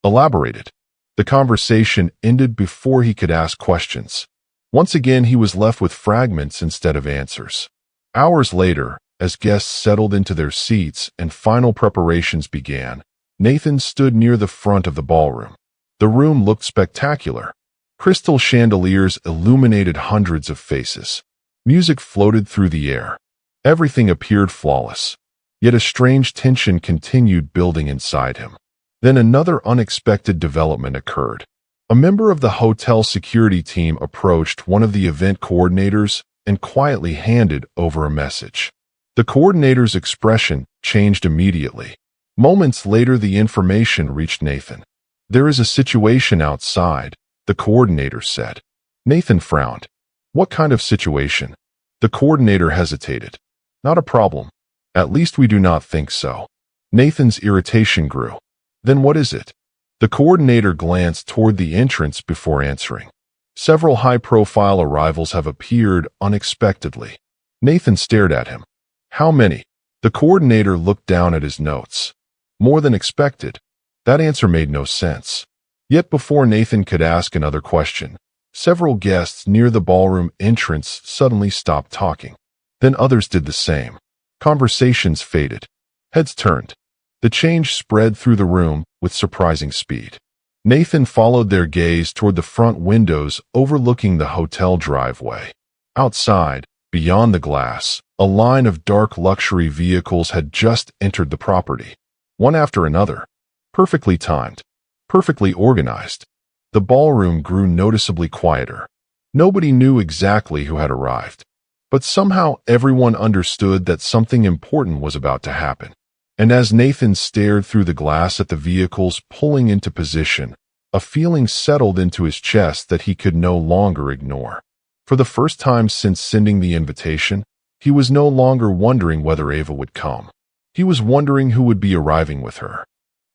elaborated. The conversation ended before he could ask questions. Once again, he was left with fragments instead of answers. Hours later, as guests settled into their seats and final preparations began, Nathan stood near the front of the ballroom. The room looked spectacular. Crystal chandeliers illuminated hundreds of faces. Music floated through the air. Everything appeared flawless. Yet a strange tension continued building inside him. Then another unexpected development occurred. A member of the hotel security team approached one of the event coordinators and quietly handed over a message. The coordinator's expression changed immediately. Moments later, the information reached Nathan. "There is a situation outside," the coordinator said. Nathan frowned. "What kind of situation?" The coordinator hesitated. "Not a problem. At least we do not think so." Nathan's irritation grew. "Then what is it?" The coordinator glanced toward the entrance before answering. "Several high-profile arrivals have appeared unexpectedly." Nathan stared at him. "How many?" The coordinator looked down at his notes. "More than expected." That answer made no sense. Yet before Nathan could ask another question, several guests near the ballroom entrance suddenly stopped talking. Then others did the same. Conversations faded. Heads turned. The change spread through the room with surprising speed. Nathan followed their gaze toward the front windows overlooking the hotel driveway. Outside, beyond the glass, a line of dark luxury vehicles had just entered the property. One after another. Perfectly timed. Perfectly organized. The ballroom grew noticeably quieter. Nobody knew exactly who had arrived. But somehow everyone understood that something important was about to happen. And as Nathan stared through the glass at the vehicles pulling into position, a feeling settled into his chest that he could no longer ignore. For the first time since sending the invitation, he was no longer wondering whether Ava would come. He was wondering who would be arriving with her.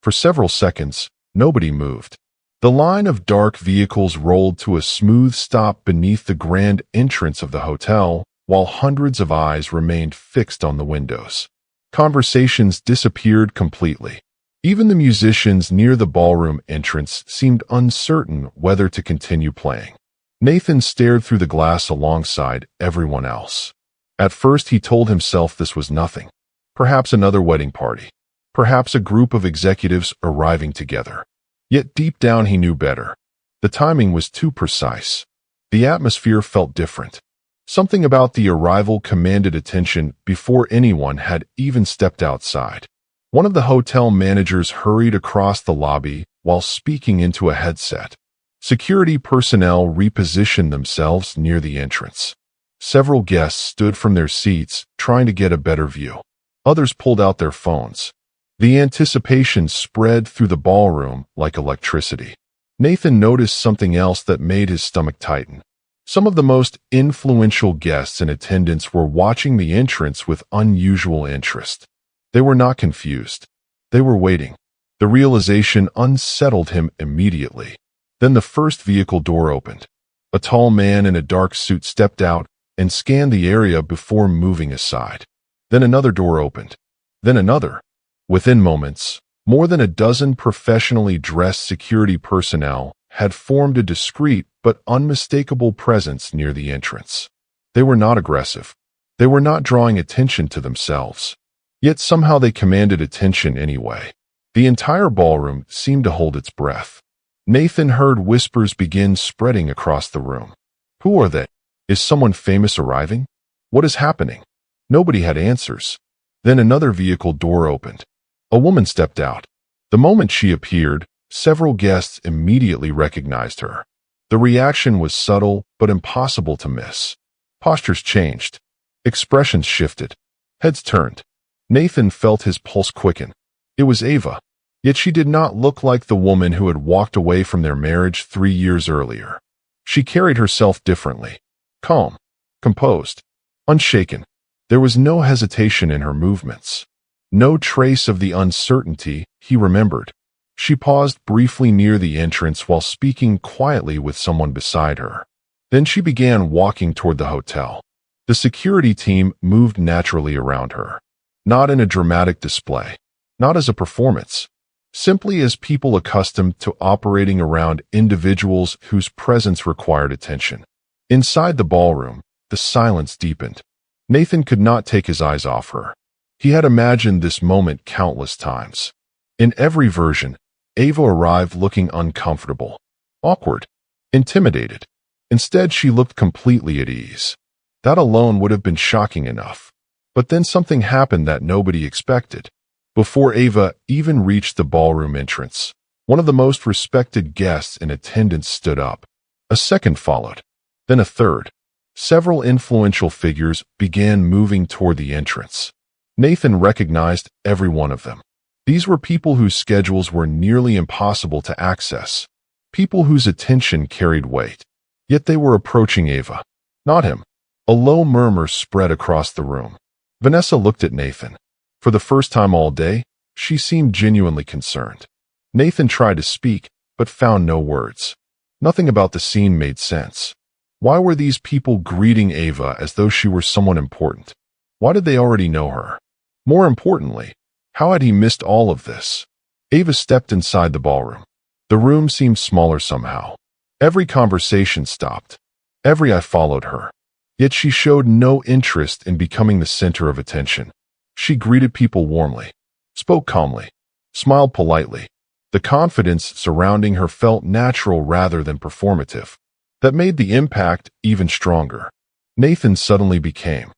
For several seconds, nobody moved. The line of dark vehicles rolled to a smooth stop beneath the grand entrance of the hotel, while hundreds of eyes remained fixed on the windows. Conversations disappeared completely. Even the musicians near the ballroom entrance seemed uncertain whether to continue playing. Nathan stared through the glass alongside everyone else. At first he told himself this was nothing. Perhaps another wedding party. Perhaps a group of executives arriving together. Yet deep down he knew better. The timing was too precise. The atmosphere felt different. Something about the arrival commanded attention before anyone had even stepped outside. One of the hotel managers hurried across the lobby while speaking into a headset. Security personnel repositioned themselves near the entrance. Several guests stood from their seats, trying to get a better view. Others pulled out their phones. The anticipation spread through the ballroom like electricity. Nathan noticed something else that made his stomach tighten. Some of the most influential guests in attendance were watching the entrance with unusual interest. They were not confused. They were waiting. The realization unsettled him immediately. Then the first vehicle door opened. A tall man in a dark suit stepped out and scanned the area before moving aside. Then another door opened. Then another. Within moments, more than a dozen professionally dressed security personnel had formed a discreet but unmistakable presence near the entrance. They were not aggressive. They were not drawing attention to themselves. Yet somehow they commanded attention anyway. The entire ballroom seemed to hold its breath. Nathan heard whispers begin spreading across the room. Who are they? Is someone famous arriving? What is happening? Nobody had answers. Then another vehicle door opened. A woman stepped out. The moment she appeared, several guests immediately recognized her. The reaction was subtle but impossible to miss. Postures changed. Expressions shifted. Heads turned. Nathan felt his pulse quicken. It was Ava. Yet she did not look like the woman who had walked away from their marriage 3 years earlier. She carried herself differently. Calm. Composed. Unshaken. There was no hesitation in her movements. No trace of the uncertainty he remembered. She paused briefly near the entrance while speaking quietly with someone beside her. Then she began walking toward the hotel. The security team moved naturally around her. Not in a dramatic display. Not as a performance. Simply as people accustomed to operating around individuals whose presence required attention. Inside the ballroom, the silence deepened. Nathan could not take his eyes off her. He had imagined this moment countless times. In every version, Ava arrived looking uncomfortable, awkward, intimidated. Instead, she looked completely at ease. That alone would have been shocking enough. But then something happened that nobody expected. Before Ava even reached the ballroom entrance, one of the most respected guests in attendance stood up. A second followed. Then a third. Several influential figures began moving toward the entrance. Nathan recognized every one of them. These were people whose schedules were nearly impossible to access. People whose attention carried weight. Yet they were approaching Ava. Not him. A low murmur spread across the room. Vanessa looked at Nathan. For the first time all day, she seemed genuinely concerned. Nathan tried to speak, but found no words. Nothing about the scene made sense. Why were these people greeting Ava as though she were someone important? Why did they already know her? More importantly, how had he missed all of this? Ava stepped inside the ballroom. The room seemed smaller somehow. Every conversation stopped. Every eye followed her. Yet she showed no interest in becoming the center of attention. She greeted people warmly, spoke calmly, smiled politely. The confidence surrounding her felt natural rather than performative. That made the impact even stronger. Nathan suddenly became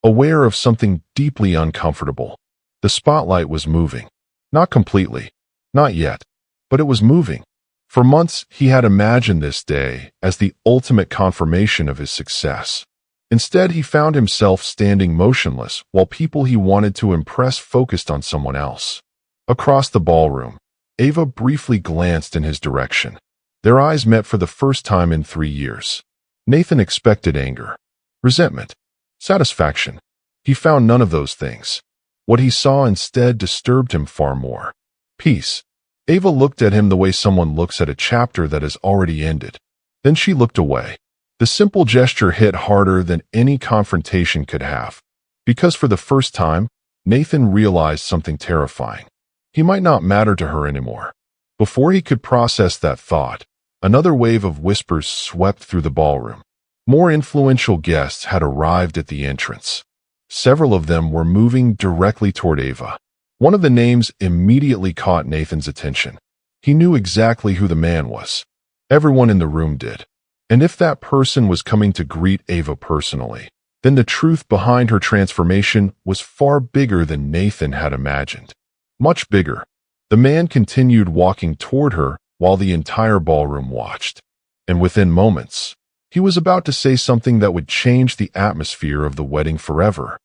aware of something deeply uncomfortable. The spotlight was moving. Not completely. Not yet. But it was moving. For months, he had imagined this day as the ultimate confirmation of his success. Instead, he found himself standing motionless while people he wanted to impress focused on someone else. Across the ballroom, Ava briefly glanced in his direction. Their eyes met for the first time in 3 years. Nathan expected anger, resentment, satisfaction. He found none of those things. What he saw instead disturbed him far more. Peace. Ava looked at him the way someone looks at a chapter that has already ended. Then she looked away. The simple gesture hit harder than any confrontation could have. Because for the first time, Nathan realized something terrifying. He might not matter to her anymore. Before he could process that thought, another wave of whispers swept through the ballroom. More influential guests had arrived at the entrance. Several of them were moving directly toward Ava. One of the names immediately caught Nathan's attention. He knew exactly who the man was. Everyone in the room did. And if that person was coming to greet Ava personally, then the truth behind her transformation was far bigger than Nathan had imagined. Much bigger. The man continued walking toward her while the entire ballroom watched. And within moments, he was about to say something that would change the atmosphere of the wedding forever.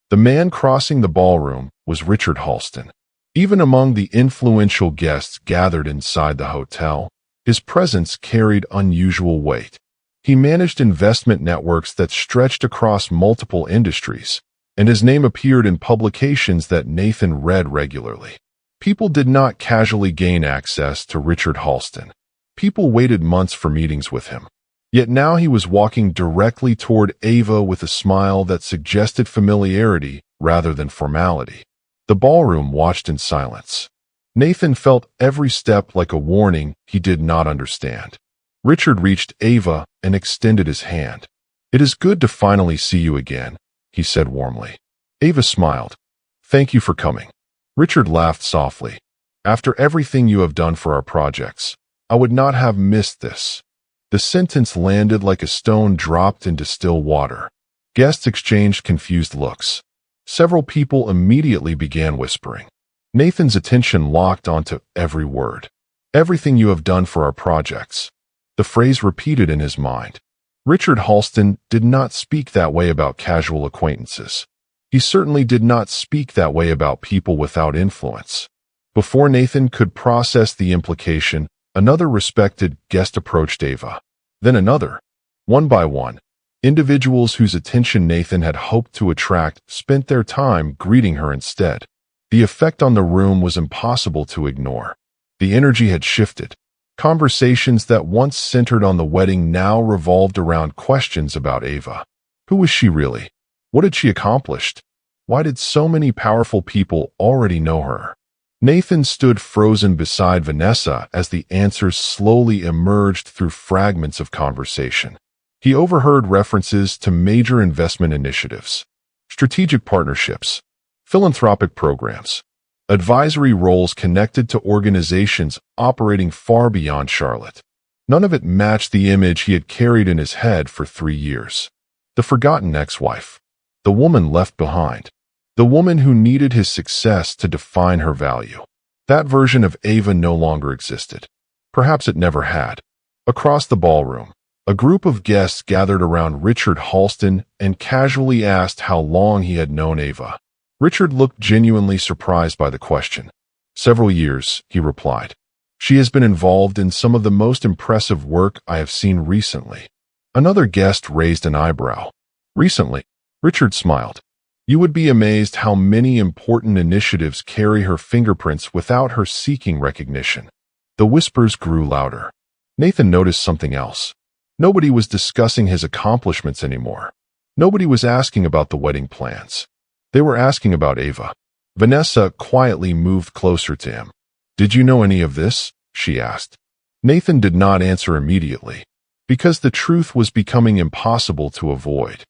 The man crossing the ballroom was Richard Halston. Even among the influential guests gathered inside the hotel, his presence carried unusual weight. He managed investment networks that stretched across multiple industries, and his name appeared in publications that Nathan read regularly. People did not casually gain access to Richard Halston. People waited months for meetings with him. Yet now he was walking directly toward Ava with a smile that suggested familiarity rather than formality. The ballroom watched in silence. Nathan felt every step like a warning he did not understand. Richard reached Ava and extended his hand. "It is good to finally see you again," he said warmly. Ava smiled. "Thank you for coming." Richard laughed softly. "After everything you have done for our projects, I would not have missed this." The sentence landed like a stone dropped into still water. Guests exchanged confused looks. Several people immediately began whispering. Nathan's attention locked onto every word. "Everything you have done for our projects." The phrase repeated in his mind. Richard Halston did not speak that way about casual acquaintances. He certainly did not speak that way about people without influence. Before Nathan could process the implication, another respected guest approached Ava. Then another. One by one, individuals whose attention Nathan had hoped to attract spent their time greeting her instead. The effect on the room was impossible to ignore. The energy had shifted. Conversations that once centered on the wedding now revolved around questions about Ava. Who was she really? What had she accomplished? Why did so many powerful people already know her? Nathan stood frozen beside Vanessa as the answers slowly emerged through fragments of conversation. He overheard references to major investment initiatives, strategic partnerships, philanthropic programs, advisory roles connected to organizations operating far beyond Charlotte. None of it matched the image he had carried in his head for 3 years. The forgotten ex-wife. The woman left behind. The woman who needed his success to define her value. That version of Ava no longer existed. Perhaps it never had. Across the ballroom, a group of guests gathered around Richard Halston and casually asked how long he had known Ava. Richard looked genuinely surprised by the question. "Several years," he replied. "She has been involved in some of the most impressive work I have seen recently." Another guest raised an eyebrow. "Recently?" Richard smiled. "You would be amazed how many important initiatives carry her fingerprints without her seeking recognition." The whispers grew louder. Nathan noticed something else. Nobody was discussing his accomplishments anymore. Nobody was asking about the wedding plans. They were asking about Ava. Vanessa quietly moved closer to him. "Did you know any of this?" she asked. Nathan did not answer immediately, because the truth was becoming impossible to avoid.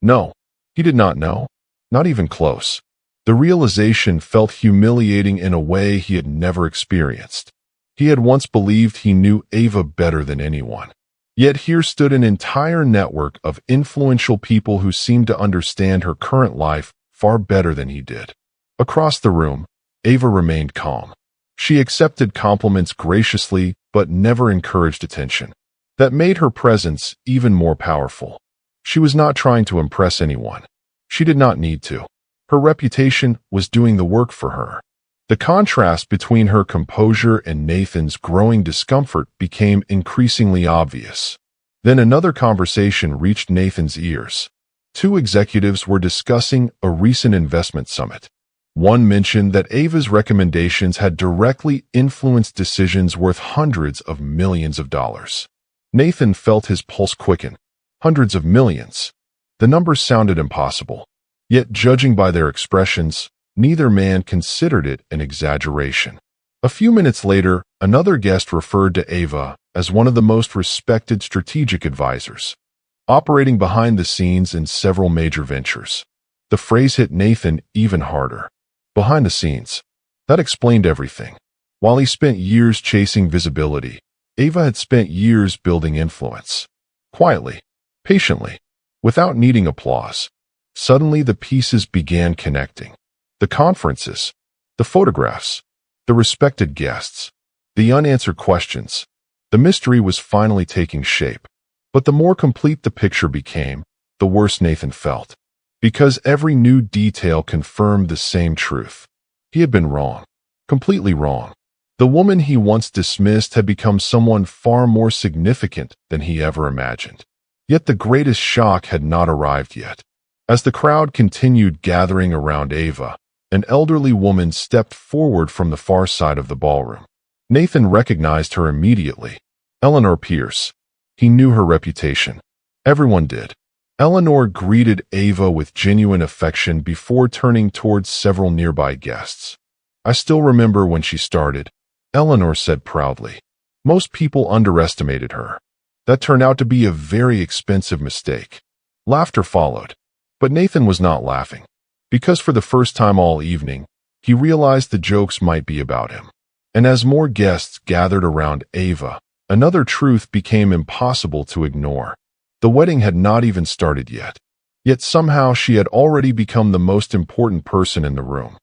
No, he did not know. Not even close. The realization felt humiliating in a way he had never experienced. He had once believed he knew Ava better than anyone. Yet here stood an entire network of influential people who seemed to understand her current life far better than he did. Across the room, Ava remained calm. She accepted compliments graciously but never encouraged attention. That made her presence even more powerful. She was not trying to impress anyone. She did not need to. Her reputation was doing the work for her. The contrast between her composure and Nathan's growing discomfort became increasingly obvious. Then another conversation reached Nathan's ears. Two executives were discussing a recent investment summit. One mentioned that Ava's recommendations had directly influenced decisions worth hundreds of millions of dollars. Nathan felt his pulse quicken. Hundreds of millions. The numbers sounded impossible. Yet, judging by their expressions, neither man considered it an exaggeration. A few minutes later, another guest referred to Ava as one of the most respected strategic advisors, operating behind the scenes in several major ventures. The phrase hit Nathan even harder. Behind the scenes. That explained everything. While he spent years chasing visibility, Ava had spent years building influence. Quietly, patiently, without needing applause. Suddenly the pieces began connecting. The conferences, the photographs, the respected guests, the unanswered questions. The mystery was finally taking shape. But the more complete the picture became, the worse Nathan felt. Because every new detail confirmed the same truth. He had been wrong. Completely wrong. The woman he once dismissed had become someone far more significant than he ever imagined. Yet the greatest shock had not arrived yet. As the crowd continued gathering around Ava, an elderly woman stepped forward from the far side of the ballroom. Nathan recognized her immediately. Eleanor Pierce. He knew her reputation. Everyone did. Eleanor greeted Ava with genuine affection before turning towards several nearby guests. I still remember when she started, Eleanor said proudly. Most people underestimated her. That turned out to be a very expensive mistake. Laughter followed. But Nathan was not laughing. Because for the first time all evening, he realized the jokes might be about him. And as more guests gathered around Ava, another truth became impossible to ignore. The wedding had not even started yet. Yet somehow she had already become the most important person in the room.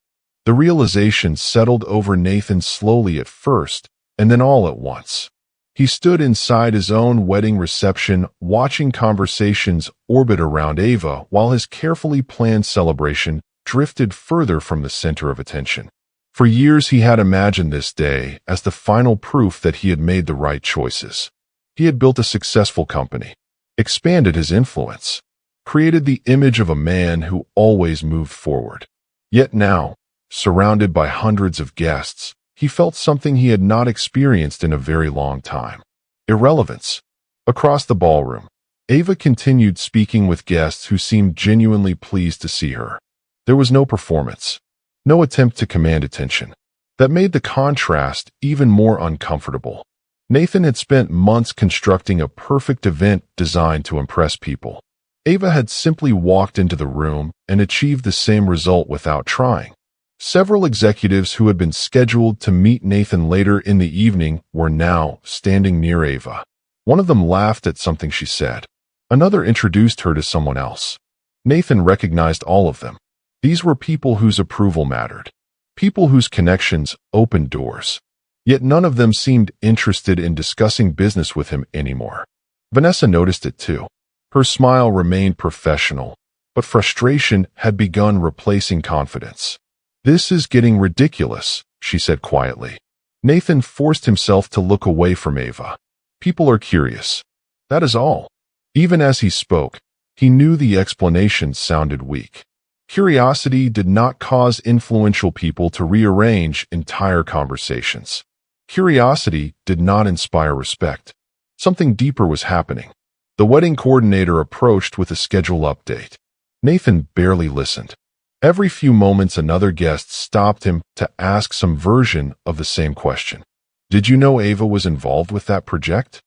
The realization settled over Nathan slowly at first, and then all at once. He stood inside his own wedding reception, watching conversations orbit around Ava while his carefully planned celebration drifted further from the center of attention. For years he had imagined this day as the final proof that he had made the right choices. He had built a successful company, expanded his influence, created the image of a man who always moved forward. Yet now, surrounded by hundreds of guests, he felt something he had not experienced in a very long time. Irrelevance. Across the ballroom, Ava continued speaking with guests who seemed genuinely pleased to see her. There was no performance, no attempt to command attention. That made the contrast even more uncomfortable. Nathan had spent months constructing a perfect event designed to impress people. Ava had simply walked into the room and achieved the same result without trying. Several executives who had been scheduled to meet Nathan later in the evening were now standing near Ava. One of them laughed at something she said. Another introduced her to someone else. Nathan recognized all of them. These were people whose approval mattered. People whose connections opened doors. Yet none of them seemed interested in discussing business with him anymore. Vanessa noticed it too. Her smile remained professional, but frustration had begun replacing confidence. "This is getting ridiculous," she said quietly. Nathan forced himself to look away from Ava. People are curious. That is all. Even as he spoke, he knew the explanation sounded weak. Curiosity did not cause influential people to rearrange entire conversations. Curiosity did not inspire respect. Something deeper was happening. The wedding coordinator approached with a schedule update. Nathan barely listened. Every few moments another guest stopped him to ask some version of the same question. "Did you know Ava was involved with that project?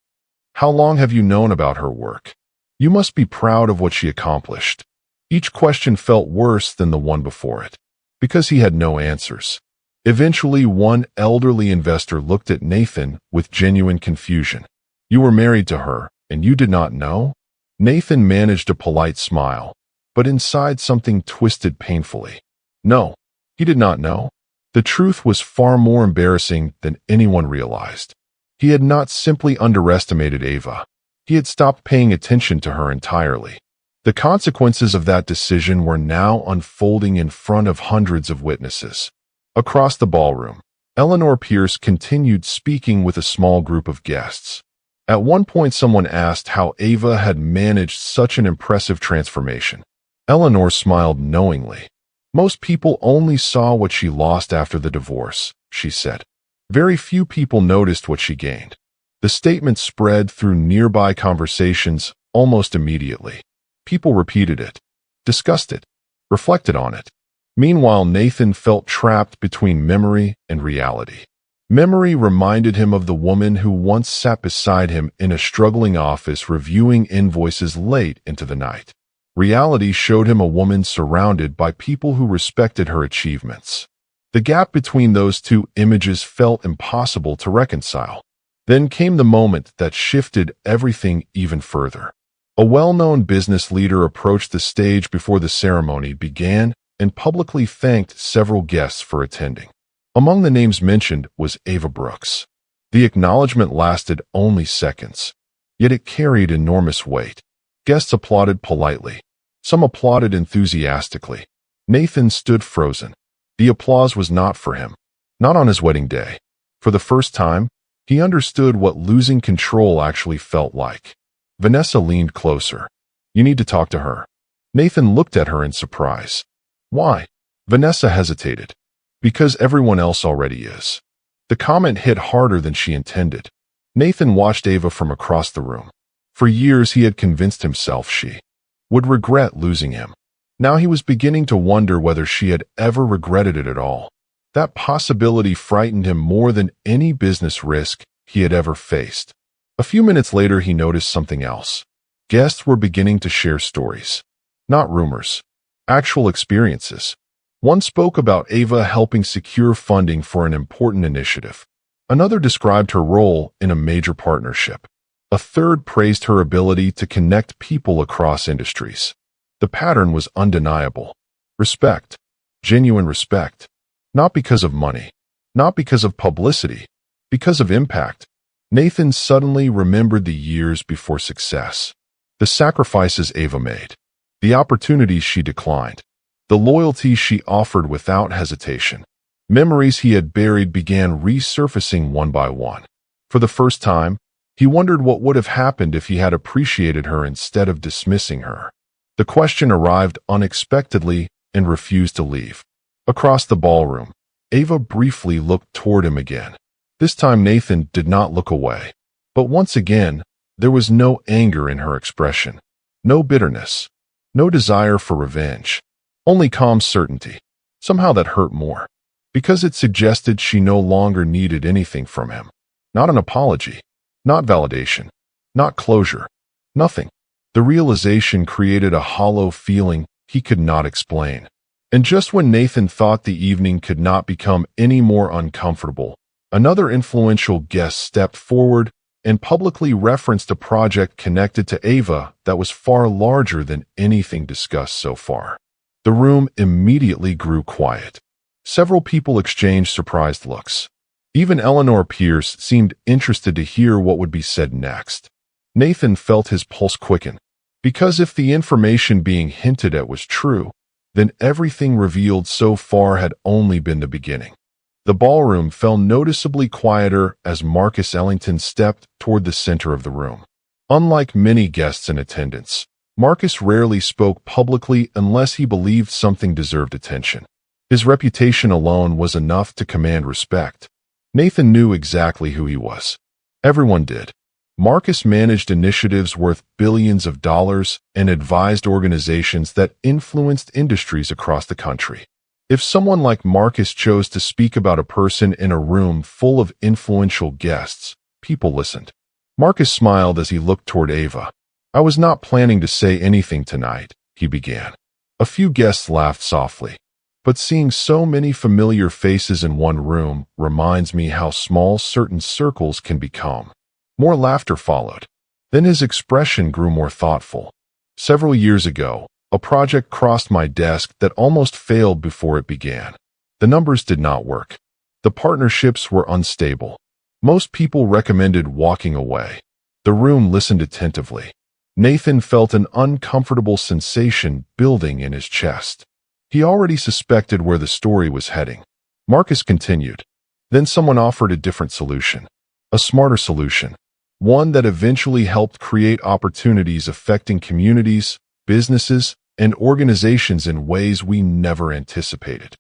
How long have you known about her work? You must be proud of what she accomplished." Each question felt worse than the one before it, because he had no answers. Eventually, one elderly investor looked at Nathan with genuine confusion. "You were married to her, and you did not know?" Nathan managed a polite smile, but inside something twisted painfully. No, he did not know. The truth was far more embarrassing than anyone realized. He had not simply underestimated Ava. He had stopped paying attention to her entirely. The consequences of that decision were now unfolding in front of hundreds of witnesses. Across the ballroom, Eleanor Pierce continued speaking with a small group of guests. At one point, someone asked how Ava had managed such an impressive transformation. Eleanor smiled knowingly. "Most people only saw what she lost after the divorce," she said. Very few people noticed what she gained. The statement spread through nearby conversations almost immediately. People repeated it, discussed it, reflected on it. Meanwhile, Nathan felt trapped between memory and reality. Memory reminded him of the woman who once sat beside him in a struggling office reviewing invoices late into the night. Reality showed him a woman surrounded by people who respected her achievements. The gap between those two images felt impossible to reconcile. Then came the moment that shifted everything even further. A well-known business leader approached the stage before the ceremony began and publicly thanked several guests for attending. Among the names mentioned was Ava Brooks. The acknowledgement lasted only seconds, yet it carried enormous weight. Guests applauded politely. Some applauded enthusiastically. Nathan stood frozen. The applause was not for him, not on his wedding day. For the first time, he understood what losing control actually felt like. Vanessa leaned closer. "You need to talk to her." Nathan looked at her in surprise. "Why?" Vanessa hesitated. "Because everyone else already is." The comment hit harder than she intended. Nathan watched Ava from across the room. For years he had convinced himself she would regret losing him. Now he was beginning to wonder whether she had ever regretted it at all. That possibility frightened him more than any business risk he had ever faced. A few minutes later, he noticed something else. Guests were beginning to share stories. Not rumors. Actual experiences. One spoke about Ava helping secure funding for an important initiative. Another described her role in a major partnership. A third praised her ability to connect people across industries. The pattern was undeniable. Respect. Genuine respect. Not because of money. Not because of publicity. Because of impact. Nathan suddenly remembered the years before success. The sacrifices Ava made. The opportunities she declined. The loyalty she offered without hesitation. Memories he had buried began resurfacing one by one. For the first time, he wondered what would have happened if he had appreciated her instead of dismissing her. The question arrived unexpectedly and refused to leave. Across the ballroom, Ava briefly looked toward him again. This time Nathan did not look away. But once again, there was no anger in her expression. No bitterness. No desire for revenge. Only calm certainty. Somehow that hurt more. Because it suggested she no longer needed anything from him. Not an apology. Not validation. Not closure. Nothing. The realization created a hollow feeling he could not explain. And just when Nathan thought the evening could not become any more uncomfortable, another influential guest stepped forward and publicly referenced a project connected to Ava that was far larger than anything discussed so far. The room immediately grew quiet. Several people exchanged surprised looks. Even Eleanor Pierce seemed interested to hear what would be said next. Nathan felt his pulse quicken. Because if the information being hinted at was true, then everything revealed so far had only been the beginning. The ballroom fell noticeably quieter as Marcus Ellington stepped toward the center of the room. Unlike many guests in attendance, Marcus rarely spoke publicly unless he believed something deserved attention. His reputation alone was enough to command respect. Nathan knew exactly who he was. Everyone did. Marcus managed initiatives worth billions of dollars and advised organizations that influenced industries across the country. If someone like Marcus chose to speak about a person in a room full of influential guests, people listened. Marcus smiled as he looked toward Ava. "I was not planning to say anything tonight," he began. A few guests laughed softly. But seeing so many familiar faces in one room reminds me how small certain circles can become. More laughter followed. Then his expression grew more thoughtful. Several years ago, a project crossed my desk that almost failed before it began. The numbers did not work. The partnerships were unstable. Most people recommended walking away. The room listened attentively. Nathan felt an uncomfortable sensation building in his chest. He already suspected where the story was heading. Marcus continued. Then someone offered a different solution. A smarter solution. One that eventually helped create opportunities affecting communities, businesses, and organizations in ways we never anticipated.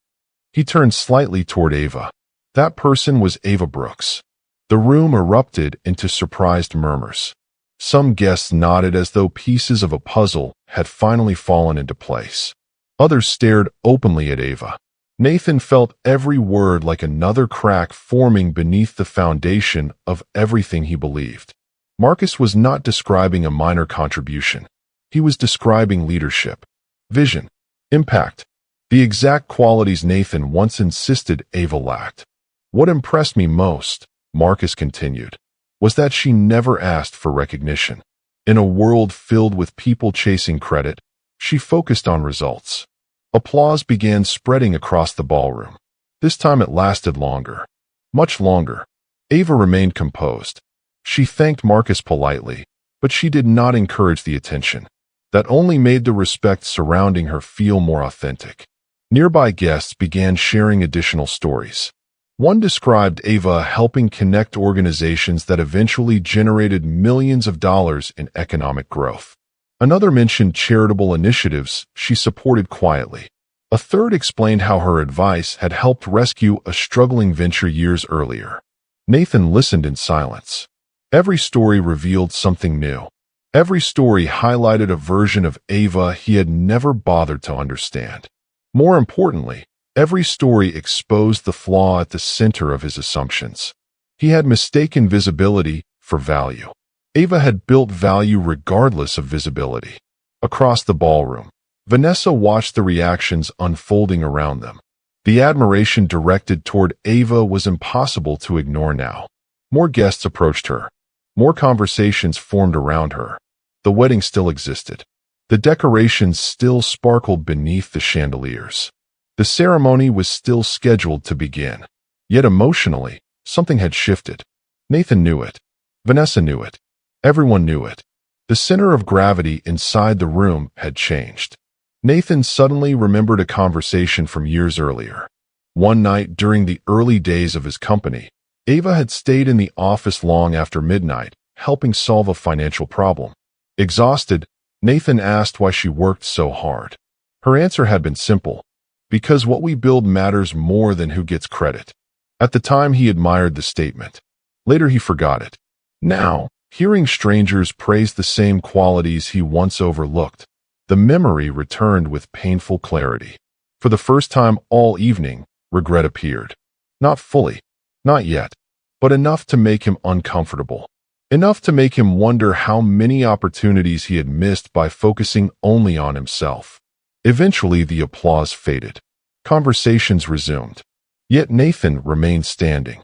He turned slightly toward Ava. That person was Ava Brooks. The room erupted into surprised murmurs. Some guests nodded as though pieces of a puzzle had finally fallen into place. Others stared openly at Ava. Nathan felt every word like another crack forming beneath the foundation of everything he believed. Marcus was not describing a minor contribution. He was describing leadership, vision, impact, the exact qualities Nathan once insisted Ava lacked. What impressed me most, Marcus continued, was that she never asked for recognition. In a world filled with people chasing credit, she focused on results. Applause began spreading across the ballroom. This time it lasted longer. Much longer. Ava remained composed. She thanked Marcus politely, but she did not encourage the attention. That only made the respect surrounding her feel more authentic. Nearby guests began sharing additional stories. One described Ava helping connect organizations that eventually generated millions of dollars in economic growth. Another mentioned charitable initiatives she supported quietly. A third explained how her advice had helped rescue a struggling venture years earlier. Nathan listened in silence. Every story revealed something new. Every story highlighted a version of Ava he had never bothered to understand. More importantly, every story exposed the flaw at the center of his assumptions. He had mistaken visibility for value. Ava had built value regardless of visibility. Across the ballroom, Vanessa watched the reactions unfolding around them. The admiration directed toward Ava was impossible to ignore now. More guests approached her. More conversations formed around her. The wedding still existed. The decorations still sparkled beneath the chandeliers. The ceremony was still scheduled to begin. Yet emotionally, something had shifted. Nathan knew it. Vanessa knew it. Everyone knew it. The center of gravity inside the room had changed. Nathan suddenly remembered a conversation from years earlier. One night during the early days of his company, Ava had stayed in the office long after midnight, helping solve a financial problem. Exhausted, Nathan asked why she worked so hard. Her answer had been simple. Because what we build matters more than who gets credit. At the time, he admired the statement. Later, he forgot it. Now, hearing strangers praise the same qualities he once overlooked, the memory returned with painful clarity. For the first time all evening, regret appeared. Not fully, not yet, but enough to make him uncomfortable. Enough to make him wonder how many opportunities he had missed by focusing only on himself. Eventually, the applause faded. Conversations resumed. Yet Nathan remained standing,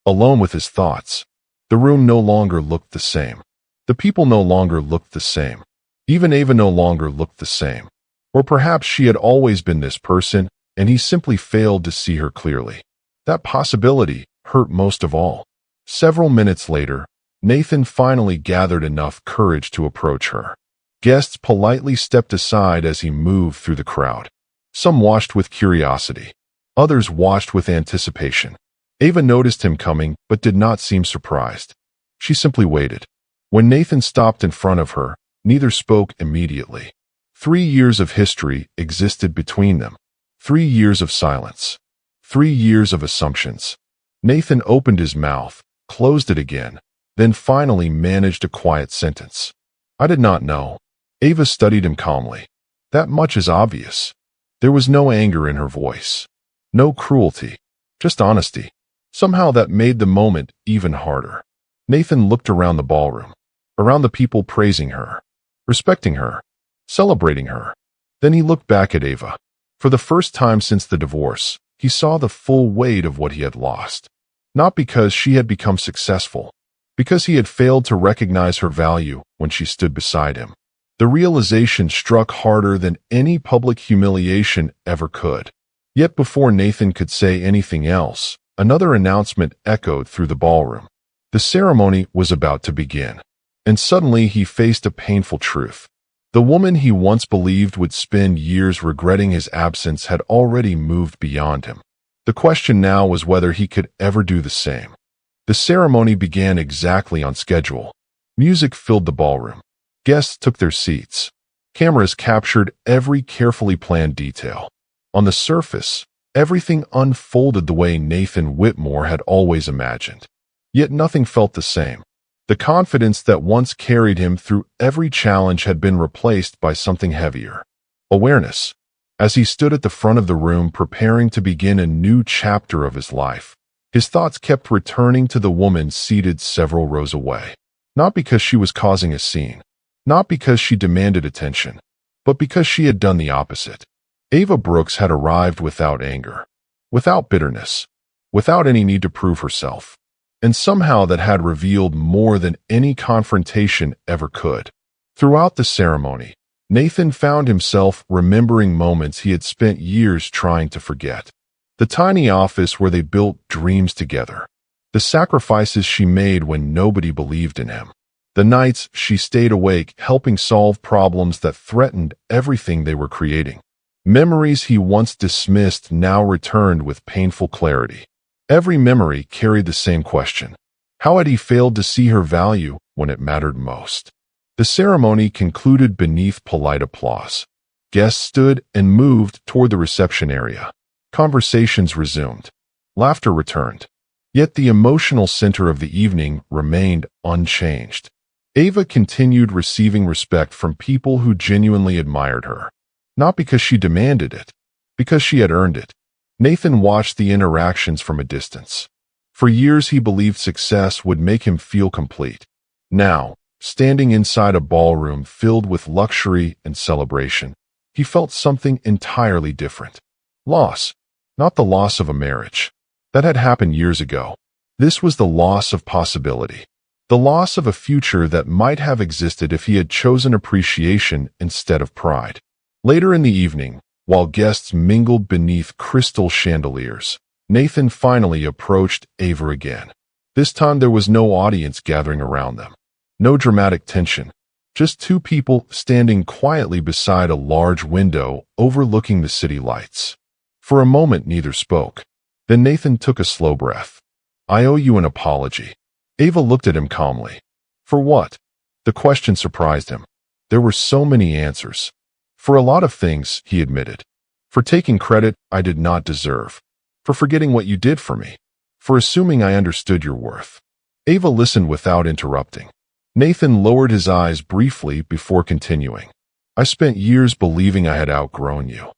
alone with his thoughts. The room no longer looked the same. The people no longer looked the same. Even Ava no longer looked the same. Or perhaps she had always been this person, and he simply failed to see her clearly. That possibility hurt most of all. Several minutes later, Nathan finally gathered enough courage to approach her. Guests politely stepped aside as he moved through the crowd. Some watched with curiosity. Others watched with anticipation. Ava noticed him coming, but did not seem surprised. She simply waited. When Nathan stopped in front of her, neither spoke immediately. 3 years of history existed between them. 3 years of silence. 3 years of assumptions. Nathan opened his mouth, closed it again, then finally managed a quiet sentence. I did not know. Ava studied him calmly. That much is obvious. There was no anger in her voice. No cruelty. Just honesty. Somehow that made the moment even harder. Nathan looked around the ballroom. Around the people praising her. Respecting her. Celebrating her. Then he looked back at Ava. For the first time since the divorce, he saw the full weight of what he had lost. Not because she had become successful, because he had failed to recognize her value when she stood beside him. The realization struck harder than any public humiliation ever could. Yet before Nathan could say anything else, another announcement echoed through the ballroom. The ceremony was about to begin. And suddenly he faced a painful truth. The woman he once believed would spend years regretting his absence had already moved beyond him. The question now was whether he could ever do the same. The ceremony began exactly on schedule. Music filled the ballroom. Guests took their seats. Cameras captured every carefully planned detail. On the surface, everything unfolded the way Nathan Whitmore had always imagined. Yet nothing felt the same. The confidence that once carried him through every challenge had been replaced by something heavier. Awareness. As he stood at the front of the room preparing to begin a new chapter of his life, his thoughts kept returning to the woman seated several rows away. Not because she was causing a scene, not because she demanded attention, but because she had done the opposite. Ava Brooks had arrived without anger, without bitterness, without any need to prove herself. And somehow that had revealed more than any confrontation ever could. Throughout the ceremony, Nathan found himself remembering moments he had spent years trying to forget. The tiny office where they built dreams together. The sacrifices she made when nobody believed in him. The nights she stayed awake helping solve problems that threatened everything they were creating. Memories he once dismissed now returned with painful clarity. Every memory carried the same question. How had he failed to see her value when it mattered most? The ceremony concluded beneath polite applause. Guests stood and moved toward the reception area. Conversations resumed. Laughter returned. Yet the emotional center of the evening remained unchanged. Ava continued receiving respect from people who genuinely admired her. Not because she demanded it, because she had earned it. Nathan watched the interactions from a distance. For years he believed success would make him feel complete. Now, standing inside a ballroom filled with luxury and celebration, he felt something entirely different. Loss. Not the loss of a marriage. That had happened years ago. This was the loss of possibility. The loss of a future that might have existed if he had chosen appreciation instead of pride. Later in the evening, while guests mingled beneath crystal chandeliers, Nathan finally approached Ava again. This time there was no audience gathering around them. No dramatic tension. Just two people standing quietly beside a large window overlooking the city lights. For a moment neither spoke. Then Nathan took a slow breath. "I owe you an apology." Ava looked at him calmly. "For what?" The question surprised him. There were so many answers. "For a lot of things," he admitted. "For taking credit I did not deserve. For forgetting what you did for me. For assuming I understood your worth." Ava listened without interrupting. Nathan lowered his eyes briefly before continuing. "I spent years believing I had outgrown you."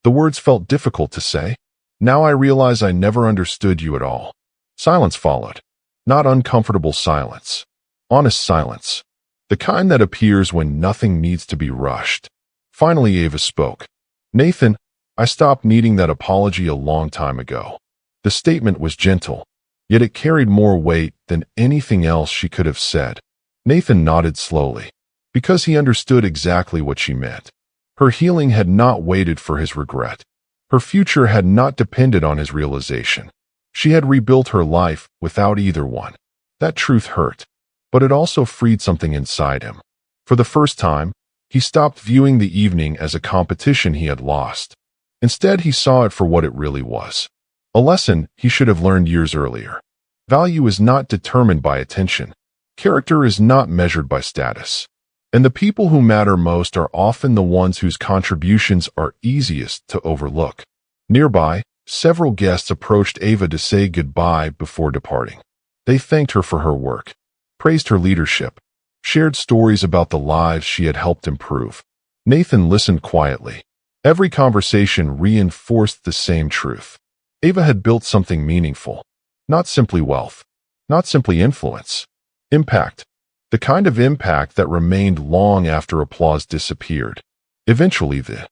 The words felt difficult to say. "Now I realize I never understood you at all." Silence followed. Not uncomfortable silence. Honest silence. The kind that appears when nothing needs to be rushed. Finally, Ava spoke. "Nathan, I stopped needing that apology a long time ago." The statement was gentle, yet it carried more weight than anything else she could have said. Nathan nodded slowly, because he understood exactly what she meant. Her healing had not waited for his regret. Her future had not depended on his realization. She had rebuilt her life without either one. That truth hurt, but it also freed something inside him. For the first time, he stopped viewing the evening as a competition he had lost. Instead, he saw it for what it really was. A lesson he should have learned years earlier. Value is not determined by attention. Character is not measured by status. And the people who matter most are often the ones whose contributions are easiest to overlook. Nearby, several guests approached Ava to say goodbye before departing. They thanked her for her work, praised her leadership, shared stories about the lives she had helped improve. Nathan listened quietly. Every conversation reinforced the same truth. Ava had built something meaningful. Not simply wealth. Not simply influence. Impact. The kind of impact that remained long after applause disappeared. Eventually, the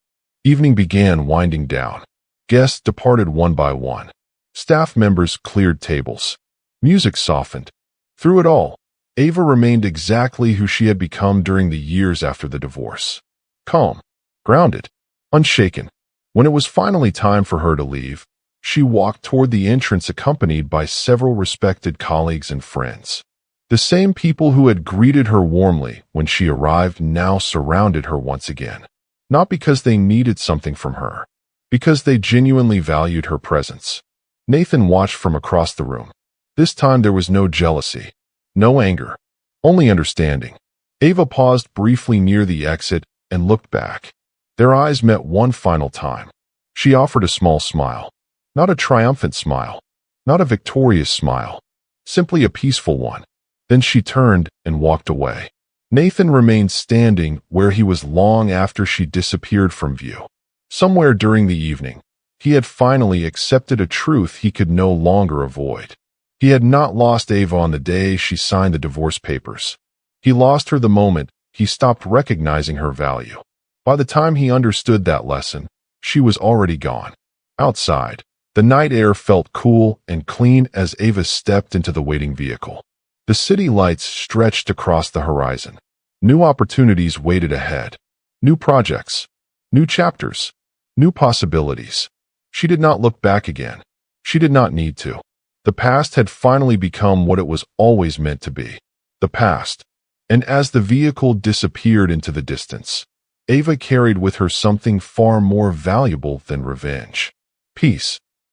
Evening began winding down. Guests departed one by one. Staff members cleared tables. Music softened. Through it all, Ava remained exactly who she had become during the years after the divorce. Calm, grounded, unshaken. When it was finally time for her to leave, she walked toward the entrance accompanied by several respected colleagues and friends. The same people who had greeted her warmly when she arrived now surrounded her once again. Not because they needed something from her, because they genuinely valued her presence. Nathan watched from across the room. This time there was no jealousy, no anger, only understanding. Ava paused briefly near the exit and looked back. Their eyes met one final time. She offered a small smile. Not a triumphant smile, not a victorious smile, simply a peaceful one. Then she turned and walked away. Nathan remained standing where he was long after she disappeared from view. Somewhere during the evening, he had finally accepted a truth he could no longer avoid. He had not lost Ava on the day she signed the divorce papers. He lost her the moment he stopped recognizing her value. By the time he understood that lesson, she was already gone. Outside, the night air felt cool and clean as Ava stepped into the waiting vehicle. The city lights stretched across the horizon. New opportunities waited ahead. New projects. New chapters. New possibilities. She did not look back again. She did not need to. The past had finally become what it was always meant to be. The past. And as the vehicle disappeared into the distance, Ava carried with her something far more valuable than revenge. Peace.